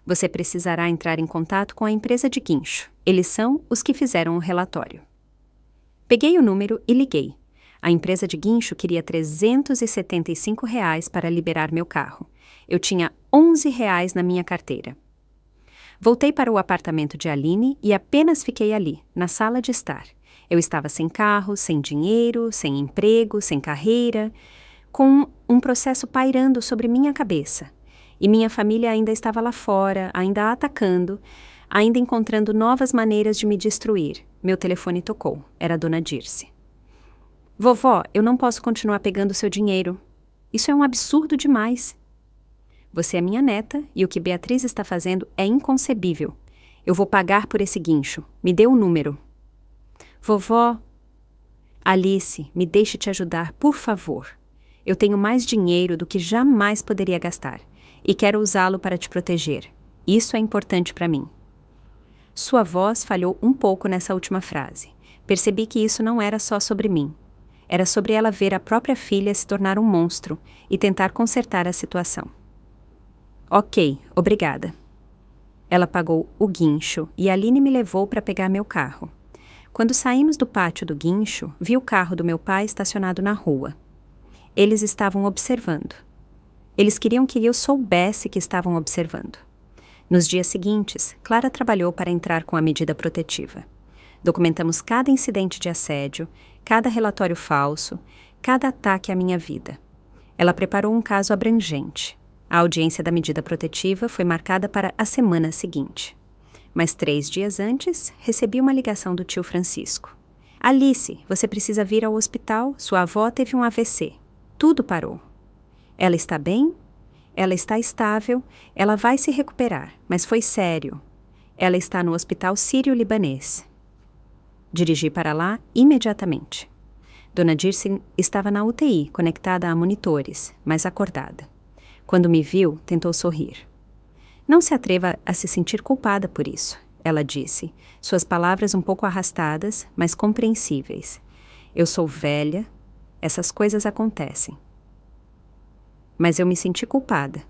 Speaker 1: Você precisará entrar em contato com a empresa de guincho. Eles são os que fizeram o relatório. Peguei o número e liguei. A empresa de guincho queria R$375 para liberar meu carro. Eu tinha R$11 na minha carteira. Voltei para o apartamento de Aline e apenas fiquei ali, na sala de estar. Eu estava sem carro, sem dinheiro, sem emprego, sem carreira, com um processo pairando sobre minha cabeça. E minha família ainda estava lá fora, ainda atacando, ainda encontrando novas maneiras de me destruir. Meu telefone tocou. Era a Dona Dirce. Vovó, eu não posso continuar pegando seu dinheiro. Isso é um absurdo demais. Você é minha neta e o que Beatriz está fazendo é inconcebível. Eu vou pagar por esse guincho. Me dê o número. Vovó. Alice, me deixe te ajudar, por favor. Eu tenho mais dinheiro do que jamais poderia gastar e quero usá-lo para te proteger. Isso é importante para mim. Sua voz falhou um pouco nessa última frase. Percebi que isso não era só sobre mim. Era sobre ela ver a própria filha se tornar um monstro e tentar consertar a situação. Ok, obrigada. Ela pagou o guincho e Aline me levou para pegar meu carro. Quando saímos do pátio do guincho, vi o carro do meu pai estacionado na rua. Eles estavam observando. Eles queriam que eu soubesse que estavam observando. Nos dias seguintes, Clara trabalhou para entrar com a medida protetiva. Documentamos cada incidente de assédio, cada relatório falso, cada ataque à minha vida. Ela preparou um caso abrangente. A audiência da medida protetiva foi marcada para a semana seguinte. Mas 3 dias antes, recebi uma ligação do tio Francisco. Alice, você precisa vir ao hospital, sua avó teve um AVC. Tudo parou. Ela está bem? Ela está estável, ela vai se recuperar, mas foi sério. Ela está no hospital sírio-libanês. Dirigi para lá imediatamente. Dona Dirce estava na UTI, conectada a monitores, mas acordada. Quando me viu, tentou sorrir. Não se atreva a se sentir culpada por isso, ela disse, suas palavras um pouco arrastadas, mas compreensíveis. Eu sou velha, essas coisas acontecem. Mas eu me senti culpada.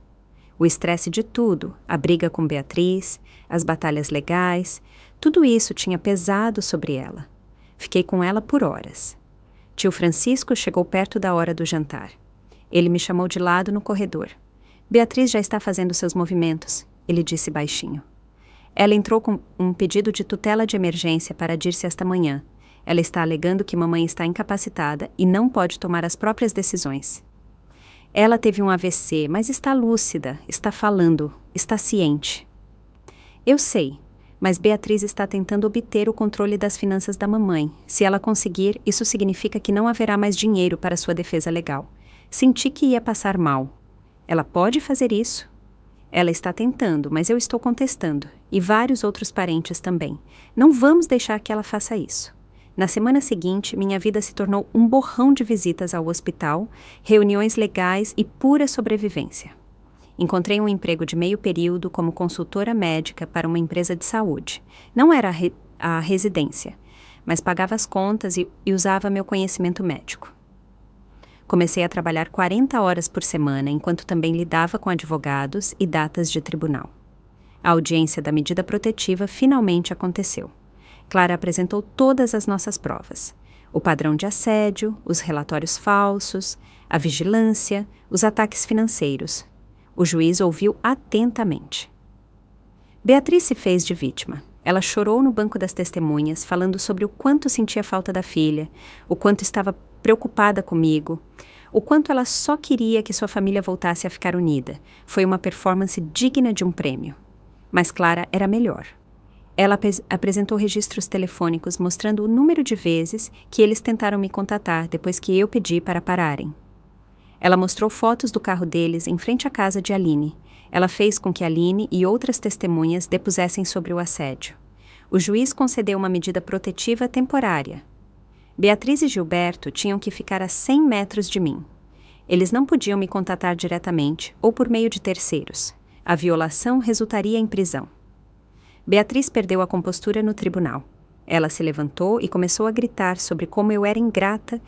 Speaker 1: O estresse de tudo, a briga com Beatriz, as batalhas legais, tudo isso tinha pesado sobre ela. Fiquei com ela por horas. Tio Francisco chegou perto da hora do jantar. Ele me chamou de lado no corredor. Beatriz já está fazendo seus movimentos, ele disse baixinho. Ela entrou com um pedido de tutela de emergência para Dirce esta manhã. Ela está alegando que mamãe está incapacitada e não pode tomar as próprias decisões. Ela teve um AVC, mas está lúcida, está falando, está ciente. Eu sei, mas Beatriz está tentando obter o controle das finanças da mamãe. Se ela conseguir, isso significa que não haverá mais dinheiro para sua defesa legal. Senti que ia passar mal. Ela pode fazer isso? Ela está tentando, mas eu estou contestando. E vários outros parentes também. Não vamos deixar que ela faça isso. Na semana seguinte, minha vida se tornou um borrão de visitas ao hospital, reuniões legais e pura sobrevivência. Encontrei um emprego de meio período como consultora médica para uma empresa de saúde. Não era a residência, mas pagava as contas e usava meu conhecimento médico. Comecei a trabalhar 40 horas por semana, enquanto também lidava com advogados e datas de tribunal. A audiência da medida protetiva finalmente aconteceu. Clara apresentou todas as nossas provas. O padrão de assédio, os relatórios falsos, a vigilância, os ataques financeiros. O juiz ouviu atentamente. Beatriz se fez de vítima. Ela chorou no banco das testemunhas, falando sobre o quanto sentia falta da filha, o quanto estava preocupada comigo, o quanto ela só queria que sua família voltasse a ficar unida. Foi uma performance digna de um prêmio. Mas Clara era melhor. Ela apresentou registros telefônicos mostrando o número de vezes que eles tentaram me contatar depois que eu pedi para pararem. Ela mostrou fotos do carro deles em frente à casa de Aline. Ela fez com que Aline e outras testemunhas depusessem sobre o assédio. O juiz concedeu uma medida protetiva temporária. Beatriz e Gilberto tinham que ficar a 100 metros de mim. Eles não podiam me contatar diretamente ou por meio de terceiros. A violação resultaria em prisão. Beatriz perdeu a compostura no tribunal. Ela se levantou e começou a gritar sobre como eu era ingrata,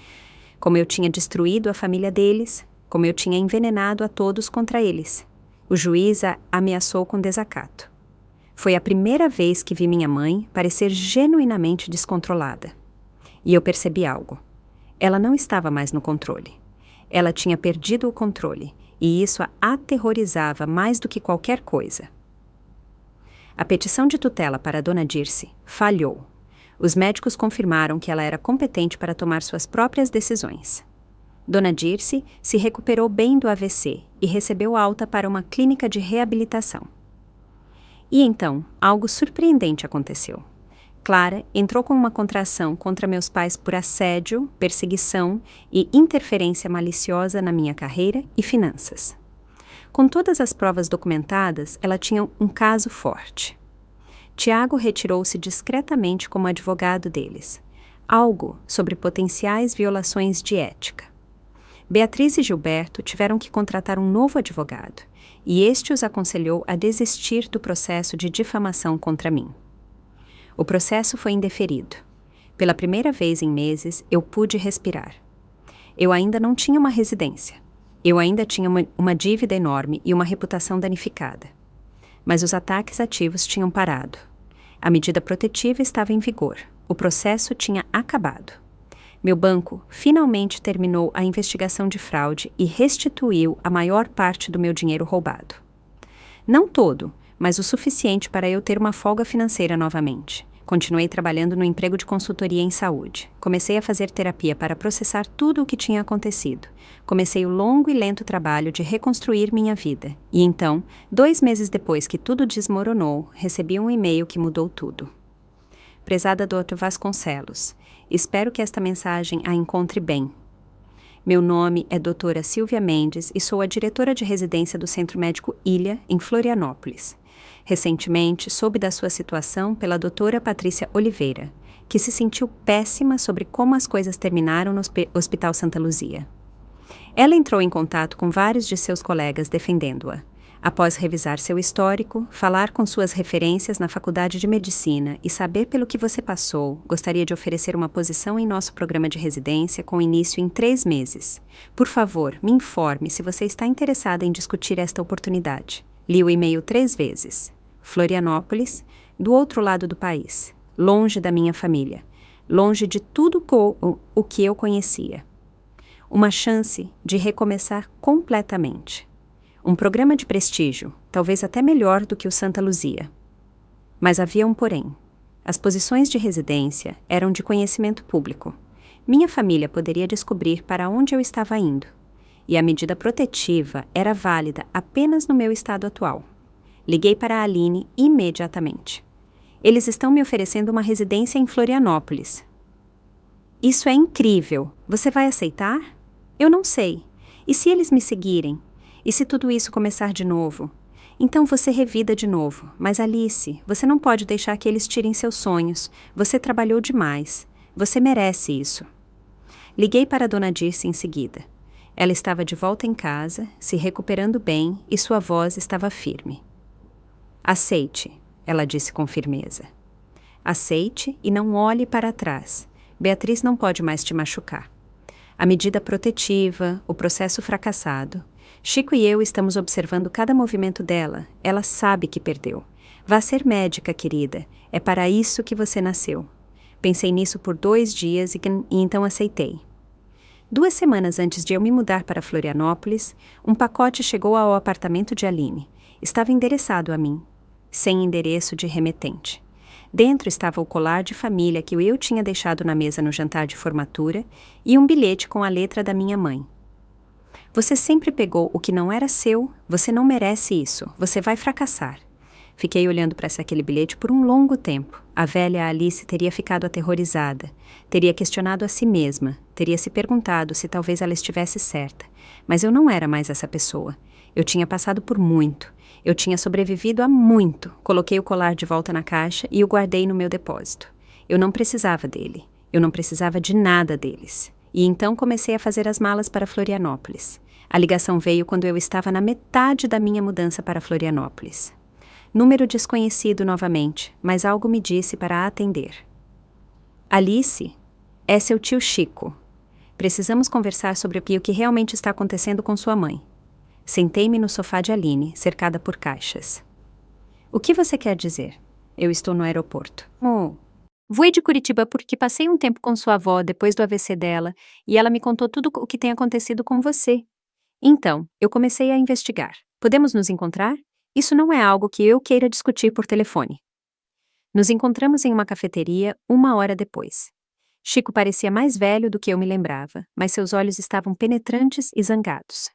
Speaker 1: como eu tinha destruído a família deles, como eu tinha envenenado a todos contra eles. O juiz a ameaçou com desacato. Foi a primeira vez que vi minha mãe parecer genuinamente descontrolada. E eu percebi algo. Ela não estava mais no controle. Ela tinha perdido o controle, e isso a aterrorizava mais do que qualquer coisa. A petição de tutela para Dona Dirce falhou. Os médicos confirmaram que ela era competente para tomar suas próprias decisões. Dona Dirce se recuperou bem do AVC e recebeu alta para uma clínica de reabilitação. E então, algo surpreendente aconteceu. Clara entrou com uma contração contra meus pais por assédio, perseguição e interferência maliciosa na minha carreira e finanças. Com todas as provas documentadas, ela tinha um caso forte. Tiago retirou-se discretamente como advogado deles. Algo sobre potenciais violações de ética. Beatriz e Gilberto tiveram que contratar um novo advogado, e este os aconselhou a desistir do processo de difamação contra mim. O processo foi indeferido. Pela primeira vez em meses, eu pude respirar. Eu ainda não tinha uma residência. Eu ainda tinha uma dívida enorme e uma reputação danificada. Mas os ataques ativos tinham parado. A medida protetiva estava em vigor. O processo tinha acabado. Meu banco finalmente terminou a investigação de fraude e restituiu a maior parte do meu dinheiro roubado. Não todo, mas o suficiente para eu ter uma folga financeira novamente. Continuei trabalhando no emprego de consultoria em saúde. Comecei a fazer terapia para processar tudo o que tinha acontecido. Comecei o longo e lento trabalho de reconstruir minha vida. E então, 2 meses depois que tudo desmoronou, recebi um e-mail que mudou tudo. Prezada Dr. Vasconcelos, Espero que esta mensagem a encontre bem. Meu nome é Doutora Silvia Mendes e sou a diretora de residência do Centro Médico Ilha, em Florianópolis. Recentemente, soube da sua situação pela doutora Patrícia Oliveira, que se sentiu péssima sobre como as coisas terminaram no Hospital Santa Luzia. Ela entrou em contato com vários de seus colegas defendendo-a. Após revisar seu histórico, falar com suas referências na Faculdade de Medicina e saber pelo que você passou, gostaria de oferecer uma posição em nosso programa de residência com início em 3 meses. Por favor, me informe se você está interessada em discutir esta oportunidade. Li o e-mail 3 vezes. Florianópolis, do outro lado do país, longe da minha família, longe de tudo o que eu conhecia. Uma chance de recomeçar completamente. Um programa de prestígio, talvez até melhor do que o Santa Luzia. Mas havia um porém. As posições de residência eram de conhecimento público. Minha família poderia descobrir para onde eu estava indo. E a medida protetiva era válida apenas no meu estado atual. Liguei para a Aline imediatamente. Eles estão me oferecendo uma residência em Florianópolis. Isso é incrível. Você vai aceitar? Eu não sei. E se eles me seguirem? E se tudo isso começar de novo? Então você revida de novo. Mas Alice, você não pode deixar que eles tirem seus sonhos. Você trabalhou demais. Você merece isso. Liguei para a Dona Dirce em seguida. Ela estava de volta em casa, se recuperando bem, e sua voz estava firme. Aceite, ela disse com firmeza. Aceite e não olhe para trás. Beatriz não pode mais te machucar. A medida protetiva, o processo fracassado. Chico e eu estamos observando cada movimento dela. Ela sabe que perdeu. Vá ser médica, querida. É para isso que você nasceu. Pensei nisso por 2 dias e então aceitei. 2 semanas antes de eu me mudar para Florianópolis, um pacote chegou ao apartamento de Aline. Estava endereçado a mim, sem endereço de remetente. Dentro estava o colar de família que eu tinha deixado na mesa no jantar de formatura e um bilhete com a letra da minha mãe. Você sempre pegou o que não era seu, você não merece isso, você vai fracassar. Fiquei olhando para aquele bilhete por um longo tempo. A velha Alice teria ficado aterrorizada, teria questionado a si mesma, teria se perguntado se talvez ela estivesse certa. Mas eu não era mais essa pessoa. Eu tinha passado por muito. Eu tinha sobrevivido a muito. Coloquei o colar de volta na caixa e o guardei no meu depósito. Eu não precisava dele. Eu não precisava de nada deles. E então comecei a fazer as malas para Florianópolis. A ligação veio quando eu estava na metade da minha mudança para Florianópolis. Número desconhecido novamente, mas algo me disse para atender. Alice, é seu tio Chico. Precisamos conversar sobre o que realmente está acontecendo com sua mãe. Sentei-me no sofá de Aline, cercada por caixas. O que você quer dizer? Eu estou no aeroporto. Voei de Curitiba porque passei um tempo com sua avó depois do AVC dela e ela me contou tudo o que tem acontecido com você. Então, eu comecei a investigar. Podemos nos encontrar? Isso não é algo que eu queira discutir por telefone. Nos encontramos em uma cafeteria 1 hora depois. Chico parecia mais velho do que eu me lembrava, mas seus olhos estavam penetrantes e zangados.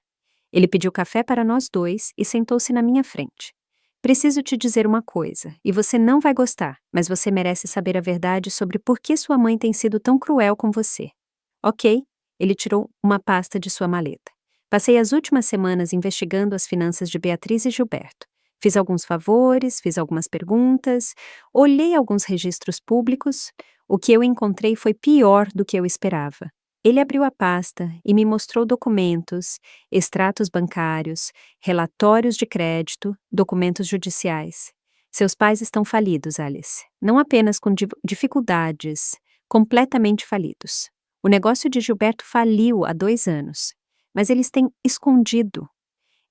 Speaker 1: Ele pediu café para nós 2 e sentou-se na minha frente. Preciso te dizer uma coisa, e você não vai gostar, mas você merece saber a verdade sobre por que sua mãe tem sido tão cruel com você. Ok? Ele tirou uma pasta de sua maleta. Passei as últimas semanas investigando as finanças de Beatriz e Gilberto. Fiz alguns favores, fiz algumas perguntas, olhei alguns registros públicos. O que eu encontrei foi pior do que eu esperava. Ele abriu a pasta e me mostrou documentos, extratos bancários, relatórios de crédito, documentos judiciais. Seus pais estão falidos, Alice. Não apenas com dificuldades, completamente falidos. O negócio de Gilberto faliu há 2 anos, mas eles têm escondido.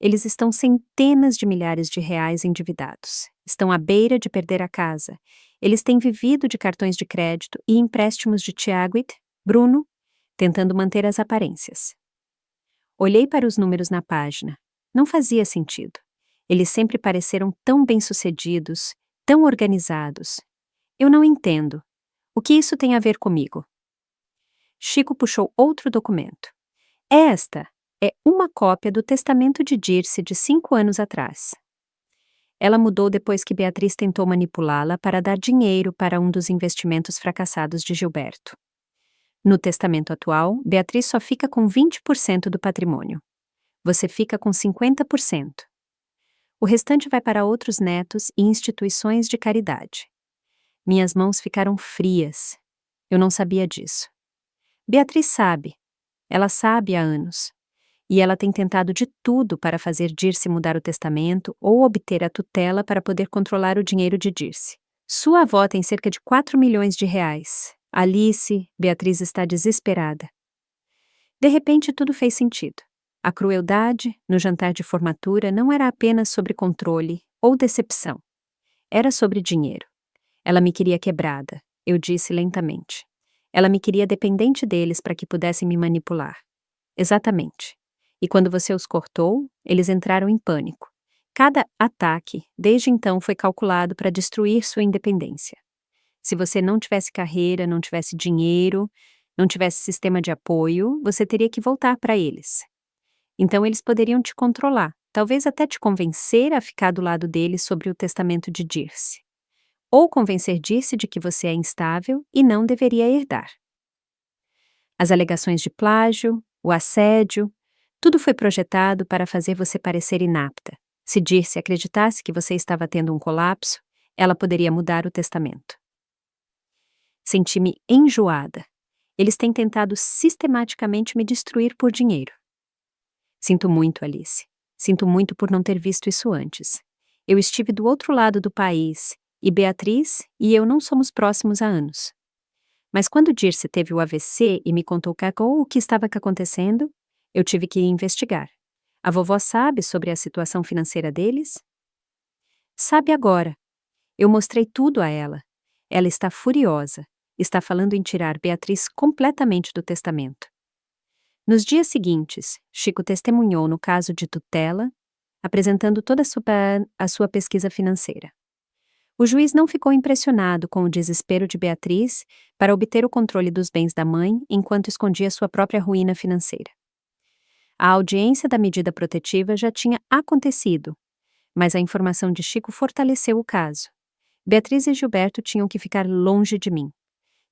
Speaker 1: Eles estão centenas de milhares de reais endividados. Estão à beira de perder a casa. Eles têm vivido de cartões de crédito e empréstimos de Tiago e Bruno, tentando manter as aparências. Olhei para os números na página. Não fazia sentido. Eles sempre pareceram tão bem-sucedidos, tão organizados. Eu não entendo. O que isso tem a ver comigo? Chico puxou outro documento. Esta é uma cópia do testamento de Dirce de 5 anos atrás. Ela mudou depois que Beatriz tentou manipulá-la para dar dinheiro para um dos investimentos fracassados de Gilberto. No testamento atual, Beatriz só fica com 20% do patrimônio. Você fica com 50%. O restante vai para outros netos e instituições de caridade. Minhas mãos ficaram frias. Eu não sabia disso. Beatriz sabe. Ela sabe há anos. E ela tem tentado de tudo para fazer Dirce mudar o testamento ou obter a tutela para poder controlar o dinheiro de Dirce. Sua avó tem cerca de 4 milhões de reais. Alice, Beatriz está desesperada. De repente tudo fez sentido. A crueldade, no jantar de formatura, não era apenas sobre controle ou decepção. Era sobre dinheiro. Ela me queria quebrada, eu disse lentamente. Ela me queria dependente deles para que pudessem me manipular. Exatamente. E quando você os cortou, eles entraram em pânico. Cada ataque, desde então, foi calculado para destruir sua independência. Se você não tivesse carreira, não tivesse dinheiro, não tivesse sistema de apoio, você teria que voltar para eles. Então eles poderiam te controlar, talvez até te convencer a ficar do lado deles sobre o testamento de Dirce. Ou convencer Dirce de que você é instável e não deveria herdar. As alegações de plágio, o assédio, tudo foi projetado para fazer você parecer inapta. Se Dirce acreditasse que você estava tendo um colapso, ela poderia mudar o testamento. Senti-me enjoada. Eles têm tentado sistematicamente me destruir por dinheiro. Sinto muito, Alice. Sinto muito por não ter visto isso antes. Eu estive do outro lado do país, e Beatriz e eu não somos próximos há anos. Mas quando Dirce teve o AVC e me contou o que estava acontecendo, eu tive que investigar. A vovó sabe sobre a situação financeira deles? Sabe agora. Eu mostrei tudo a ela. Ela está furiosa. Está falando em tirar Beatriz completamente do testamento. Nos dias seguintes, Chico testemunhou no caso de tutela, apresentando toda a sua pesquisa financeira. O juiz não ficou impressionado com o desespero de Beatriz para obter o controle dos bens da mãe enquanto escondia sua própria ruína financeira. A audiência da medida protetiva já tinha acontecido, mas a informação de Chico fortaleceu o caso. Beatriz e Gilberto tinham que ficar longe de mim.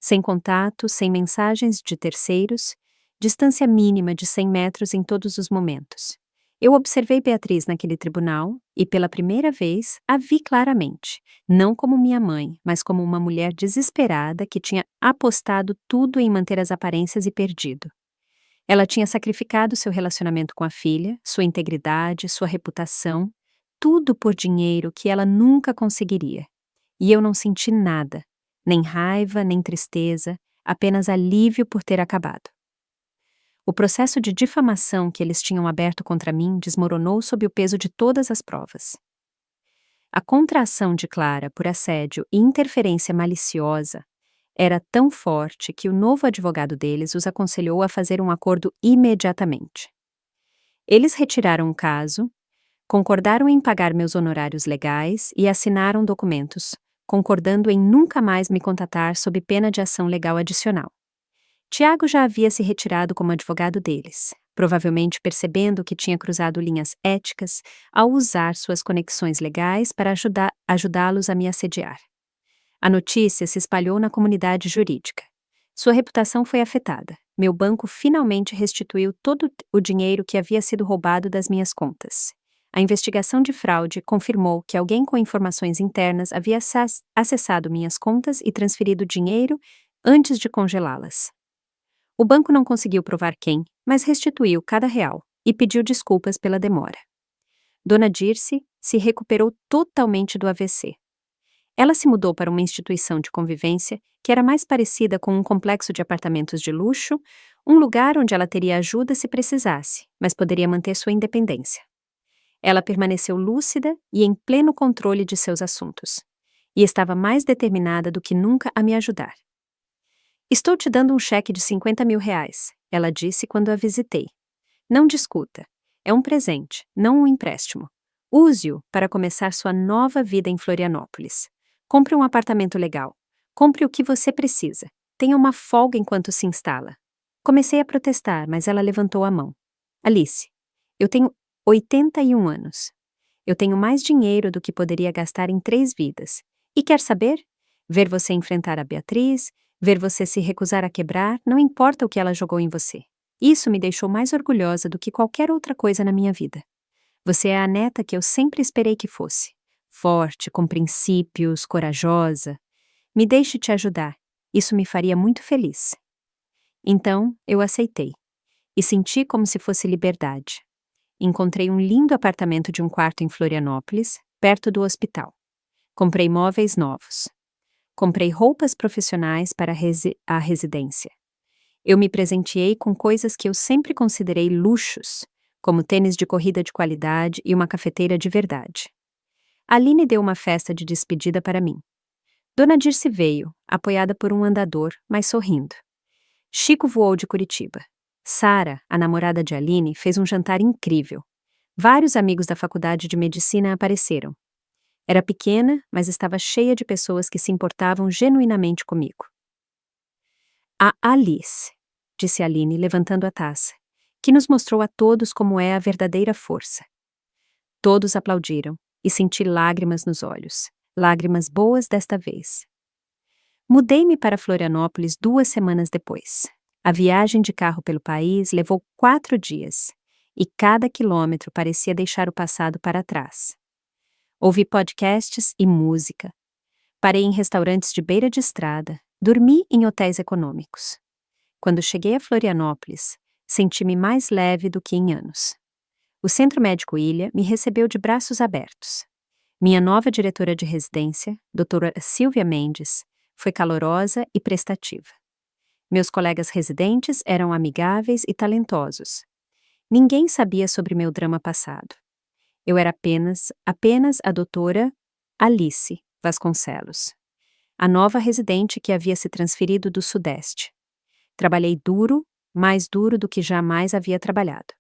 Speaker 1: Sem contato, sem mensagens de terceiros, distância mínima de 100 metros em todos os momentos. Eu observei Beatriz naquele tribunal e, pela primeira vez, a vi claramente, não como minha mãe, mas como uma mulher desesperada que tinha apostado tudo em manter as aparências e perdido. Ela tinha sacrificado seu relacionamento com a filha, sua integridade, sua reputação, tudo por dinheiro que ela nunca conseguiria. E eu não senti nada, nem raiva, nem tristeza, apenas alívio por ter acabado. O processo de difamação que eles tinham aberto contra mim desmoronou sob o peso de todas as provas. A contraação de Clara por assédio e interferência maliciosa era tão forte que o novo advogado deles os aconselhou a fazer um acordo imediatamente. Eles retiraram o caso, concordaram em pagar meus honorários legais e assinaram documentos, concordando em nunca mais me contatar sob pena de ação legal adicional. Tiago já havia se retirado como advogado deles, provavelmente percebendo que tinha cruzado linhas éticas ao usar suas conexões legais para ajudá-los a me assediar. A notícia se espalhou na comunidade jurídica. Sua reputação foi afetada. Meu banco finalmente restituiu todo o dinheiro que havia sido roubado das minhas contas. A investigação de fraude confirmou que alguém com informações internas havia acessado minhas contas e transferido dinheiro antes de congelá-las. O banco não conseguiu provar quem, mas restituiu cada real e pediu desculpas pela demora. Dona Dirce se recuperou totalmente do AVC. Ela se mudou para uma instituição de convivência que era mais parecida com um complexo de apartamentos de luxo, um lugar onde ela teria ajuda se precisasse, mas poderia manter sua independência. Ela permaneceu lúcida e em pleno controle de seus assuntos, e estava mais determinada do que nunca a me ajudar. Estou te dando um cheque de 50 mil reais, ela disse quando a visitei. Não discuta. É um presente, não um empréstimo. Use-o para começar sua nova vida em Florianópolis. Compre um apartamento legal. Compre o que você precisa. Tenha uma folga enquanto se instala. Comecei a protestar, mas ela levantou a mão. Alice, eu tenho 81 anos. Eu tenho mais dinheiro do que poderia gastar em 3 vidas. E quer saber? Ver você enfrentar a Beatriz, Ver você se recusar a quebrar, não importa o que ela jogou em você. Isso me deixou mais orgulhosa do que qualquer outra coisa na minha vida. Você é a neta que eu sempre esperei que fosse. Forte, com princípios, corajosa. Me deixe te ajudar. Isso me faria muito feliz. Então, eu aceitei. E senti como se fosse liberdade. Encontrei um lindo apartamento de um quarto em Florianópolis, perto do hospital. Comprei móveis novos. Comprei roupas profissionais para a residência. Eu me presenteei com coisas que eu sempre considerei luxos, como tênis de corrida de qualidade e uma cafeteira de verdade. Aline deu uma festa de despedida para mim. Dona Dirce veio, apoiada por um andador, mas sorrindo. Chico voou de Curitiba. Sara, a namorada de Aline, fez um jantar incrível. Vários amigos da faculdade de medicina apareceram. Era pequena, mas estava cheia de pessoas que se importavam genuinamente comigo. A Alice, disse Aline, levantando a taça, que nos mostrou a todos como é a verdadeira força. Todos aplaudiram, e senti lágrimas nos olhos, lágrimas boas desta vez. Mudei-me para Florianópolis 2 semanas depois. A viagem de carro pelo país levou 4 dias, e cada quilômetro parecia deixar o passado para trás. Ouvi podcasts e música. Parei em restaurantes de beira de estrada, dormi em hotéis econômicos. Quando cheguei a Florianópolis, senti-me mais leve do que em anos. O Centro Médico Ilha me recebeu de braços abertos. Minha nova diretora de residência, doutora Silvia Mendes, foi calorosa e prestativa. Meus colegas residentes eram amigáveis e talentosos. Ninguém sabia sobre meu drama passado. Eu era apenas a doutora Alice Vasconcelos, a nova residente que havia se transferido do Sudeste. Trabalhei duro, mais duro do que jamais havia trabalhado.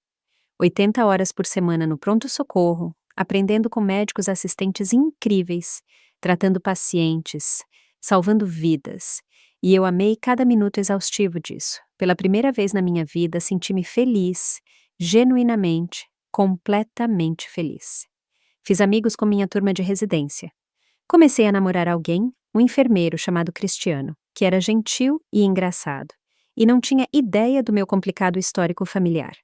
Speaker 1: 80 horas por semana no pronto-socorro, aprendendo com médicos assistentes incríveis, tratando pacientes, salvando vidas. E eu amei cada minuto exaustivo disso. Pela primeira vez na minha vida, senti-me feliz, genuinamente, completamente feliz. Fiz amigos com minha turma de residência. Comecei a namorar alguém, um enfermeiro chamado Cristiano, que era gentil e engraçado, e não tinha ideia do meu complicado histórico familiar.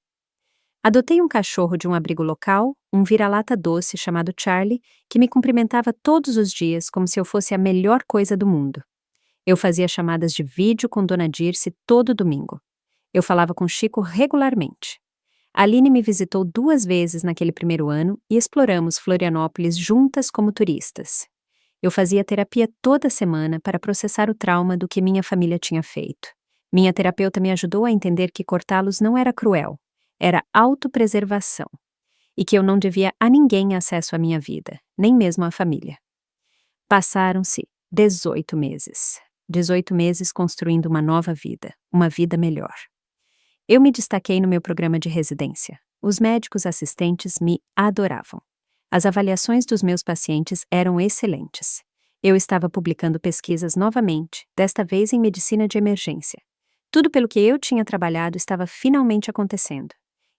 Speaker 1: Adotei um cachorro de um abrigo local, um vira-lata doce chamado Charlie, que me cumprimentava todos os dias como se eu fosse a melhor coisa do mundo. Eu fazia chamadas de vídeo com Dona Dirce todo domingo. Eu falava com Chico regularmente. Aline me visitou 2 vezes naquele primeiro ano e exploramos Florianópolis juntas como turistas. Eu fazia terapia toda semana para processar o trauma do que minha família tinha feito. Minha terapeuta me ajudou a entender que cortá-los não era cruel, era autopreservação, e que eu não devia a ninguém acesso à minha vida, nem mesmo à família. Passaram-se 18 meses. 18 meses construindo uma nova vida, uma vida melhor. Eu me destaquei no meu programa de residência. Os médicos assistentes me adoravam. As avaliações dos meus pacientes eram excelentes. Eu estava publicando pesquisas novamente, desta vez em medicina de emergência. Tudo pelo que eu tinha trabalhado estava finalmente acontecendo.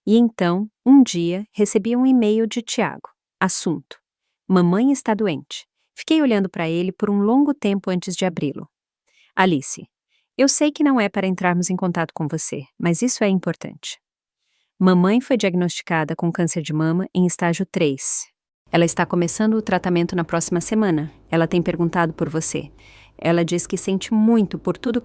Speaker 1: E então, um dia, recebi um e-mail de Tiago. Assunto: Mamãe está doente. Fiquei olhando para ele por um longo tempo antes de abri-lo. Alice, eu sei que não é para entrarmos em contato com você, mas isso é importante. Mamãe foi diagnosticada com câncer de mama em estágio 3. Ela está começando o tratamento na próxima semana. Ela tem perguntado por você. Ela diz que sente muito por tudo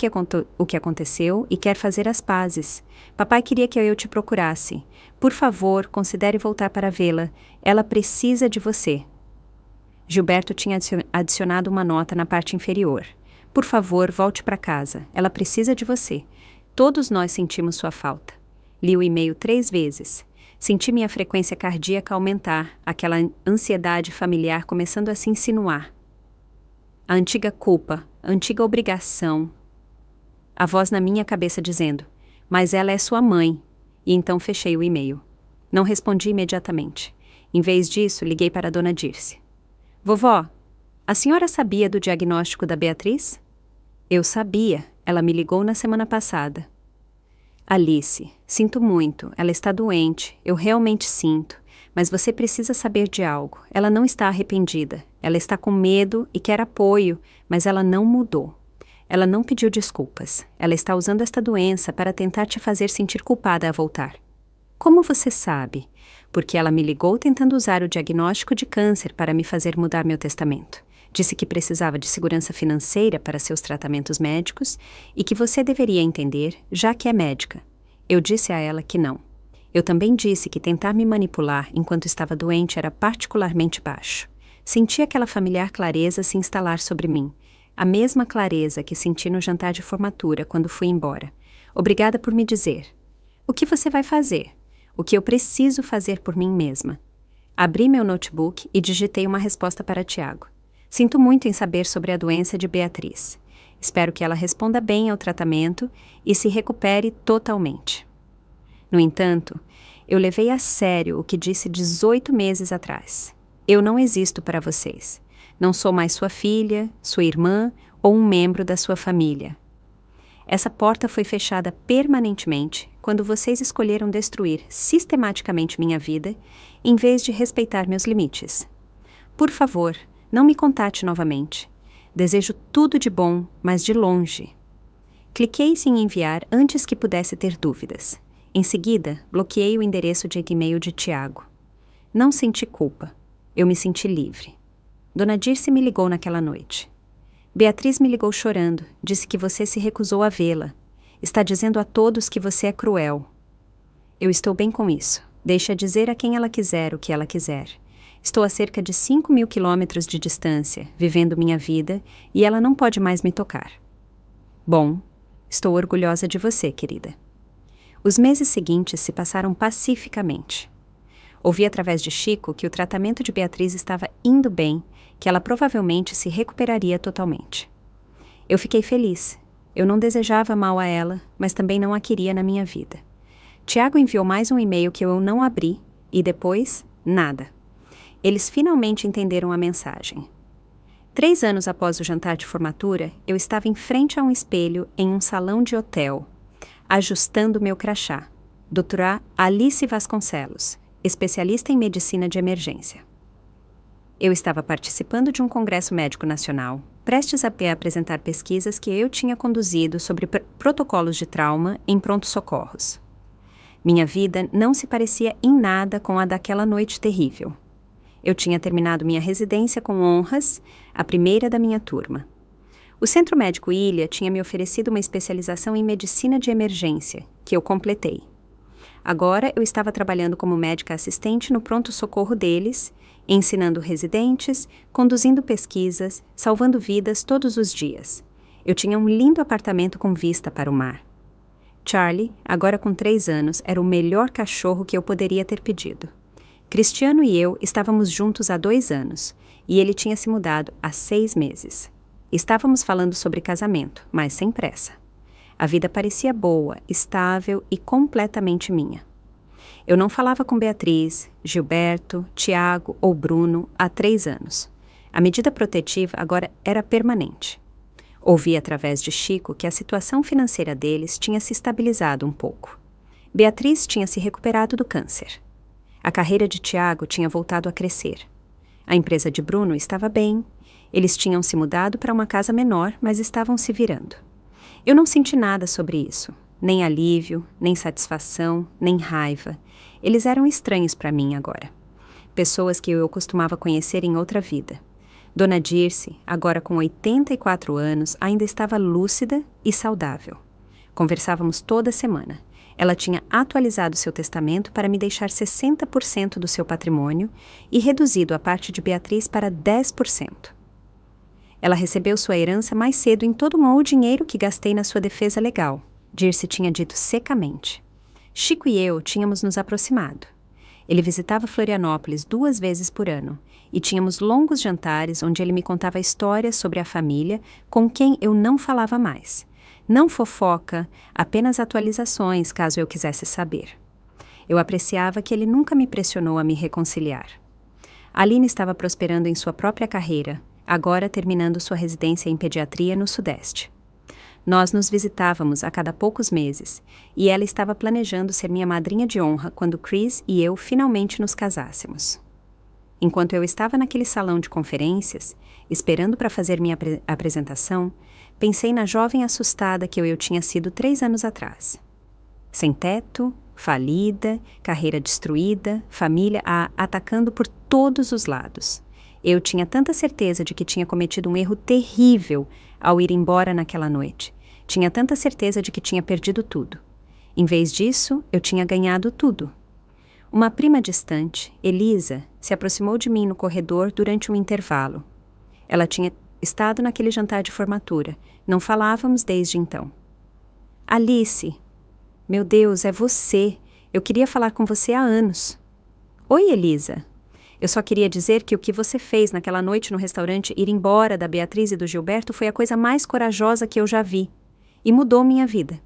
Speaker 1: o que aconteceu e quer fazer as pazes. Papai queria que eu te procurasse. Por favor, considere voltar para vê-la. Ela precisa de você. Gilberto tinha adicionado uma nota na parte inferior. Por favor, volte para casa. Ela precisa de você. Todos nós sentimos sua falta. Li o e-mail 3 vezes. Senti minha frequência cardíaca aumentar, aquela ansiedade familiar começando a se insinuar. A antiga culpa, a antiga obrigação. A voz na minha cabeça dizendo, mas ela é sua mãe. E então fechei o e-mail. Não respondi imediatamente. Em vez disso, liguei para a Dona Dirce. Vovó, a senhora sabia do diagnóstico da Beatriz? Eu sabia, ela me ligou na semana passada. Alice, sinto muito, ela está doente, eu realmente sinto, mas você precisa saber de algo, ela não está arrependida, ela está com medo e quer apoio, mas ela não mudou. Ela não pediu desculpas. Ela está usando esta doença para tentar te fazer sentir culpada a voltar. Como você sabe? Porque ela me ligou tentando usar o diagnóstico de câncer para me fazer mudar meu testamento. Disse que precisava de segurança financeira para seus tratamentos médicos e que você deveria entender, já que é médica. Eu disse a ela que não. Eu também disse que tentar me manipular enquanto estava doente era particularmente baixo. Senti aquela familiar clareza se instalar sobre mim. A mesma clareza que senti no jantar de formatura quando fui embora. Obrigada por me dizer. O que você vai fazer? O que eu preciso fazer por mim mesma? Abri meu notebook e digitei uma resposta para Tiago. Sinto muito em saber sobre a doença de Beatriz. Espero que ela responda bem ao tratamento e se recupere totalmente. No entanto, eu levei a sério o que disse 18 meses atrás. Eu não existo para vocês. Não sou mais sua filha, sua irmã ou um membro da sua família. Essa porta foi fechada permanentemente quando vocês escolheram destruir sistematicamente minha vida, em vez de respeitar meus limites. Por favor, não me contate novamente. Desejo tudo de bom, mas de longe. Cliquei em enviar antes que pudesse ter dúvidas. Em seguida, bloqueei o endereço de e-mail de Tiago. Não senti culpa. Eu me senti livre. Dona Dirce me ligou naquela noite. Beatriz me ligou chorando, disse que você se recusou a vê-la. Está dizendo a todos que você é cruel. Eu estou bem com isso. Deixa dizer a quem ela quiser o que ela quiser. Estou a cerca de 5.000 quilômetros de distância, vivendo minha vida, e ela não pode mais me tocar. Bom, estou orgulhosa de você, querida. Os meses seguintes se passaram pacificamente. Ouvi através de Chico que o tratamento de Beatriz estava indo bem, que ela provavelmente se recuperaria totalmente. Eu fiquei feliz. Eu não desejava mal a ela, mas também não a queria na minha vida. Tiago enviou mais um e-mail que eu não abri, e depois, nada. Eles finalmente entenderam a mensagem. 3 anos após o jantar de formatura, eu estava em frente a um espelho em um salão de hotel, ajustando meu crachá. Doutora Alice Vasconcelos, especialista em medicina de emergência. Eu estava participando de um congresso médico nacional, prestes a apresentar pesquisas que eu tinha conduzido sobre protocolos de trauma em pronto-socorros. Minha vida não se parecia em nada com a daquela noite terrível. Eu tinha terminado minha residência com honras, a primeira da minha turma. O Centro Médico Ilha tinha me oferecido uma especialização em medicina de emergência, que eu completei. Agora eu estava trabalhando como médica assistente no pronto-socorro deles, ensinando residentes, conduzindo pesquisas, salvando vidas todos os dias. Eu tinha um lindo apartamento com vista para o mar. Charlie, agora com 3 anos, era o melhor cachorro que eu poderia ter pedido. Cristiano e eu estávamos juntos há 2 anos, e ele tinha se mudado há 6 meses. Estávamos falando sobre casamento, mas sem pressa. A vida parecia boa, estável e completamente minha. Eu não falava com Beatriz, Gilberto, Tiago ou Bruno há 3 anos. A medida protetiva agora era permanente. Ouvi através de Chico que a situação financeira deles tinha se estabilizado um pouco. Beatriz tinha se recuperado do câncer. A carreira de Tiago tinha voltado a crescer. A empresa de Bruno estava bem. Eles tinham se mudado para uma casa menor, mas estavam se virando. Eu não senti nada sobre isso. Nem alívio, nem satisfação, nem raiva. Eles eram estranhos para mim agora. Pessoas que eu costumava conhecer em outra vida. Dona Dirce, agora com 84 anos, ainda estava lúcida e saudável. Conversávamos toda semana. Ela tinha atualizado seu testamento para me deixar 60% do seu patrimônio e reduzido a parte de Beatriz para 10%. Ela recebeu sua herança mais cedo em todo o dinheiro que gastei na sua defesa legal, Dirce tinha dito secamente. Chico e eu tínhamos nos aproximado. Ele visitava Florianópolis 2 vezes por ano e tínhamos longos jantares onde ele me contava histórias sobre a família com quem eu não falava mais. Não fofoca, apenas atualizações caso eu quisesse saber. Eu apreciava que ele nunca me pressionou a me reconciliar. Aline estava prosperando em sua própria carreira, agora terminando sua residência em pediatria no Sudeste. Nós nos visitávamos a cada poucos meses, e ela estava planejando ser minha madrinha de honra quando Chris e eu finalmente nos casássemos. Enquanto eu estava naquele salão de conferências, esperando para fazer minha apresentação, pensei na jovem assustada que eu tinha sido 3 anos atrás. Sem teto, falida, carreira destruída, família a atacando por todos os lados. Eu tinha tanta certeza de que tinha cometido um erro terrível ao ir embora naquela noite. Tinha tanta certeza de que tinha perdido tudo. Em vez disso, eu tinha ganhado tudo. Uma prima distante, Elisa, se aproximou de mim no corredor durante um intervalo. Ela tinha estado naquele jantar de formatura. Não falávamos desde então. Alice, meu Deus, é você. Eu queria falar com você há anos. Oi, Elisa. Eu só queria dizer que o que você fez naquela noite no restaurante, ir embora da Beatriz e do Gilberto, foi a coisa mais corajosa que eu já vi. E mudou minha vida.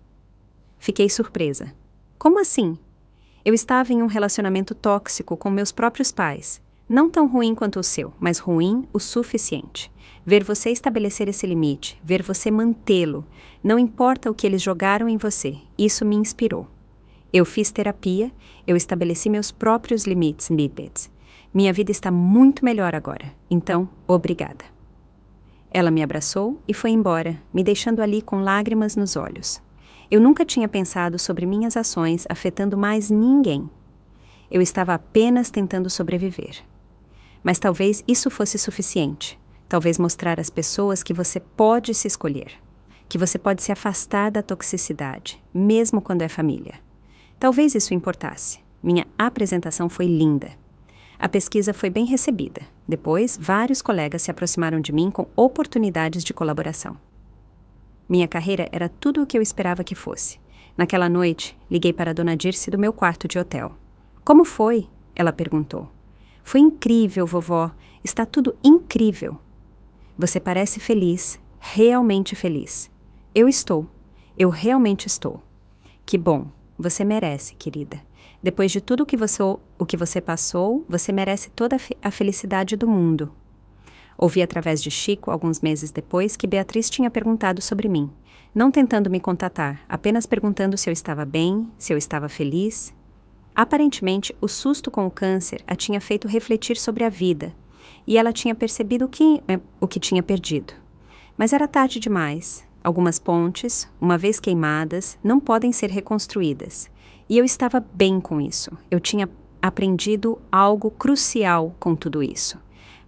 Speaker 1: Fiquei surpresa. Como assim? Eu estava em um relacionamento tóxico com meus próprios pais. Não tão ruim quanto o seu, mas ruim o suficiente. Ver você estabelecer esse limite, ver você mantê-lo, não importa o que eles jogaram em você, isso me inspirou. Eu fiz terapia, eu estabeleci meus próprios limites. Minha vida está muito melhor agora, então, obrigada. Ela me abraçou e foi embora, me deixando ali com lágrimas nos olhos. Eu nunca tinha pensado sobre minhas ações afetando mais ninguém. Eu estava apenas tentando sobreviver. Mas talvez isso fosse suficiente. Talvez mostrar às pessoas que você pode se escolher. Que você pode se afastar da toxicidade, mesmo quando é família. Talvez isso importasse. Minha apresentação foi linda. A pesquisa foi bem recebida. Depois, vários colegas se aproximaram de mim com oportunidades de colaboração. Minha carreira era tudo o que eu esperava que fosse. Naquela noite, liguei para a Dona Dirce do meu quarto de hotel. Como foi? Ela perguntou. Foi incrível, vovó. Está tudo incrível. Você parece feliz, realmente feliz. Eu estou. Eu realmente estou. Que bom. Você merece, querida. Depois de tudo o que você passou, você merece toda a felicidade do mundo. Ouvi através de Chico, alguns meses depois, que Beatriz tinha perguntado sobre mim. Não tentando me contatar, apenas perguntando se eu estava bem, se eu estava feliz. Aparentemente, o susto com o câncer a tinha feito refletir sobre a vida, e ela tinha percebido o que tinha perdido. Mas era tarde demais. Algumas pontes, uma vez queimadas, não podem ser reconstruídas. E eu estava bem com isso. Eu tinha aprendido algo crucial com tudo isso.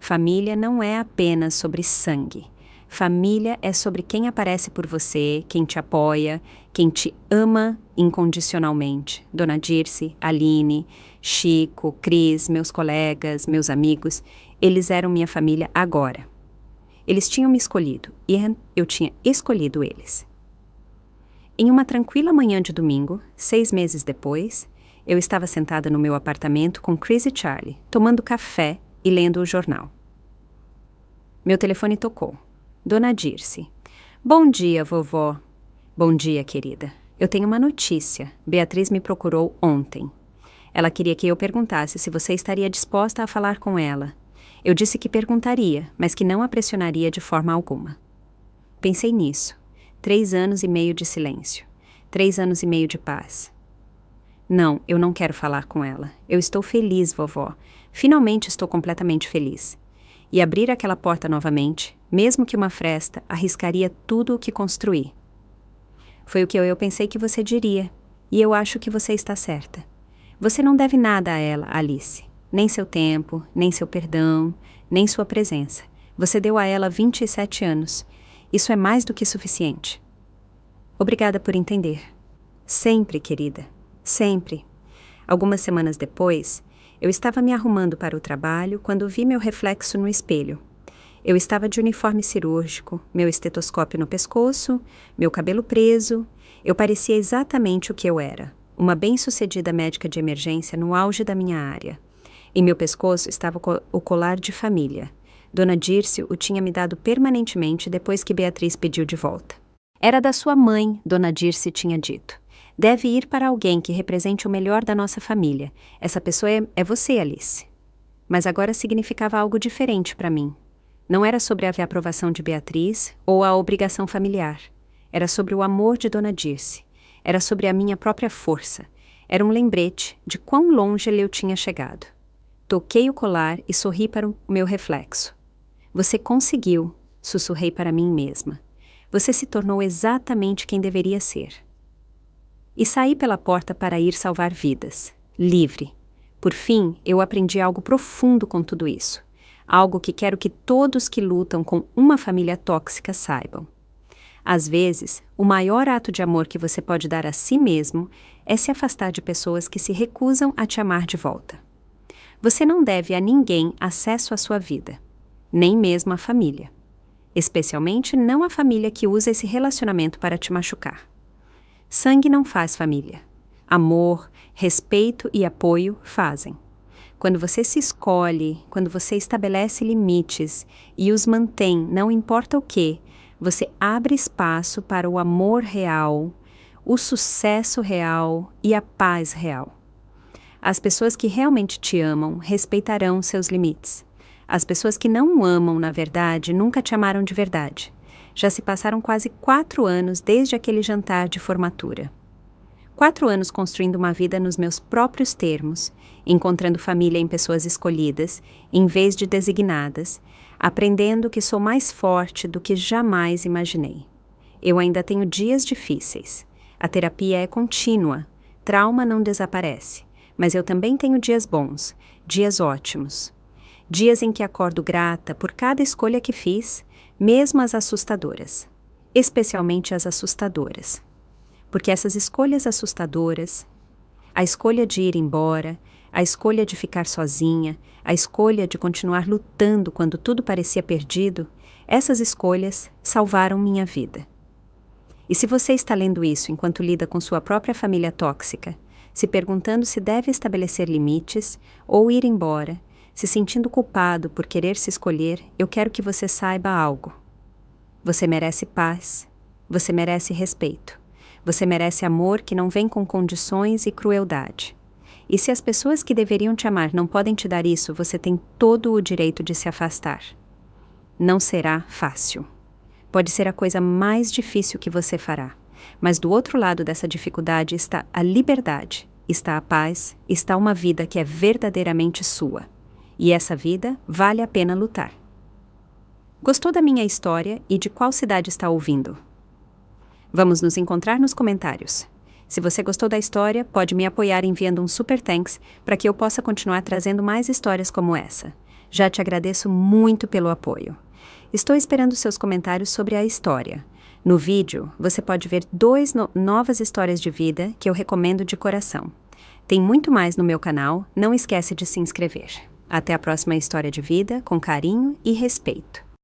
Speaker 1: Família não é apenas sobre sangue. Família é sobre quem aparece por você, quem te apoia, quem te ama incondicionalmente. Dona Dirce, Aline, Chico, Cris, meus colegas, meus amigos, eles eram minha família agora. Eles tinham me escolhido e eu tinha escolhido eles. Em uma tranquila manhã de domingo, 6 meses depois, eu estava sentada no meu apartamento com Chris e Charlie, tomando café e lendo o jornal. Meu telefone tocou. Dona Dirce. Bom dia, vovó. Bom dia, querida. Eu tenho uma notícia. Beatriz me procurou ontem. Ela queria que eu perguntasse se você estaria disposta a falar com ela. Eu disse que perguntaria, mas que não a pressionaria de forma alguma. Pensei nisso. 3 anos e meio de silêncio. 3 anos e meio de paz. Não, eu não quero falar com ela. Eu estou feliz, vovó. Finalmente estou completamente feliz. E abrir aquela porta novamente, mesmo que uma fresta, arriscaria tudo o que construí. Foi o que eu pensei que você diria, e eu acho que você está certa. Você não deve nada a ela, Alice. Nem seu tempo, nem seu perdão, nem sua presença. Você deu a ela 27 anos. Isso é mais do que suficiente. Obrigada por entender. Sempre, querida. Sempre. Algumas semanas depois, eu estava me arrumando para o trabalho quando vi meu reflexo no espelho. Eu estava de uniforme cirúrgico, meu estetoscópio no pescoço, meu cabelo preso. Eu parecia exatamente o que eu era, uma bem-sucedida médica de emergência no auge da minha área. Em meu pescoço estava o colar de família. Dona Dirce o tinha me dado permanentemente depois que Beatriz pediu de volta. Era da sua mãe, Dona Dirce tinha dito. Deve ir para alguém que represente o melhor da nossa família. Essa pessoa é você, Alice. Mas agora significava algo diferente para mim. Não era sobre a aprovação de Beatriz ou a obrigação familiar. Era sobre o amor de Dona Dirce. Era sobre a minha própria força. Era um lembrete de quão longe eu tinha chegado. Toquei o colar e sorri para o meu reflexo. Você conseguiu, sussurrei para mim mesma. Você se tornou exatamente quem deveria ser. E saí pela porta para ir salvar vidas, livre. Por fim, eu aprendi algo profundo com tudo isso. Algo que quero que todos que lutam com uma família tóxica saibam. Às vezes, o maior ato de amor que você pode dar a si mesmo é se afastar de pessoas que se recusam a te amar de volta. Você não deve a ninguém acesso à sua vida, nem mesmo à família. Especialmente não a família que usa esse relacionamento para te machucar. Sangue não faz família. Amor, respeito e apoio fazem. Quando você se escolhe, quando você estabelece limites e os mantém, não importa o que, você abre espaço para o amor real, o sucesso real e a paz real. As pessoas que realmente te amam respeitarão seus limites. As pessoas que não o amam, na verdade, nunca te amaram de verdade. Já se passaram quase 4 anos desde aquele jantar de formatura. 4 anos construindo uma vida nos meus próprios termos, encontrando família em pessoas escolhidas, em vez de designadas, aprendendo que sou mais forte do que jamais imaginei. Eu ainda tenho dias difíceis. A terapia é contínua. Trauma não desaparece. Mas eu também tenho dias bons, dias ótimos. Dias em que acordo grata por cada escolha que fiz, mesmo as assustadoras. Especialmente as assustadoras. Porque essas escolhas assustadoras, a escolha de ir embora, a escolha de ficar sozinha, a escolha de continuar lutando quando tudo parecia perdido, essas escolhas salvaram minha vida. E se você está lendo isso enquanto lida com sua própria família tóxica, se perguntando se deve estabelecer limites ou ir embora, se sentindo culpado por querer se escolher, eu quero que você saiba algo. Você merece paz, você merece respeito, você merece amor que não vem com condições e crueldade. E se as pessoas que deveriam te amar não podem te dar isso, você tem todo o direito de se afastar. Não será fácil. Pode ser a coisa mais difícil que você fará. Mas do outro lado dessa dificuldade está a liberdade, está a paz, está uma vida que é verdadeiramente sua. E essa vida vale a pena lutar. Gostou da minha história e de qual cidade está ouvindo? Vamos nos encontrar nos comentários. Se você gostou da história, pode me apoiar enviando um super thanks para que eu possa continuar trazendo mais histórias como essa. Já te agradeço muito pelo apoio. Estou esperando seus comentários sobre a história. No vídeo, você pode ver 2 novas histórias de vida que eu recomendo de coração. Tem muito mais no meu canal, não esquece de se inscrever. Até a próxima história de vida, com carinho e respeito.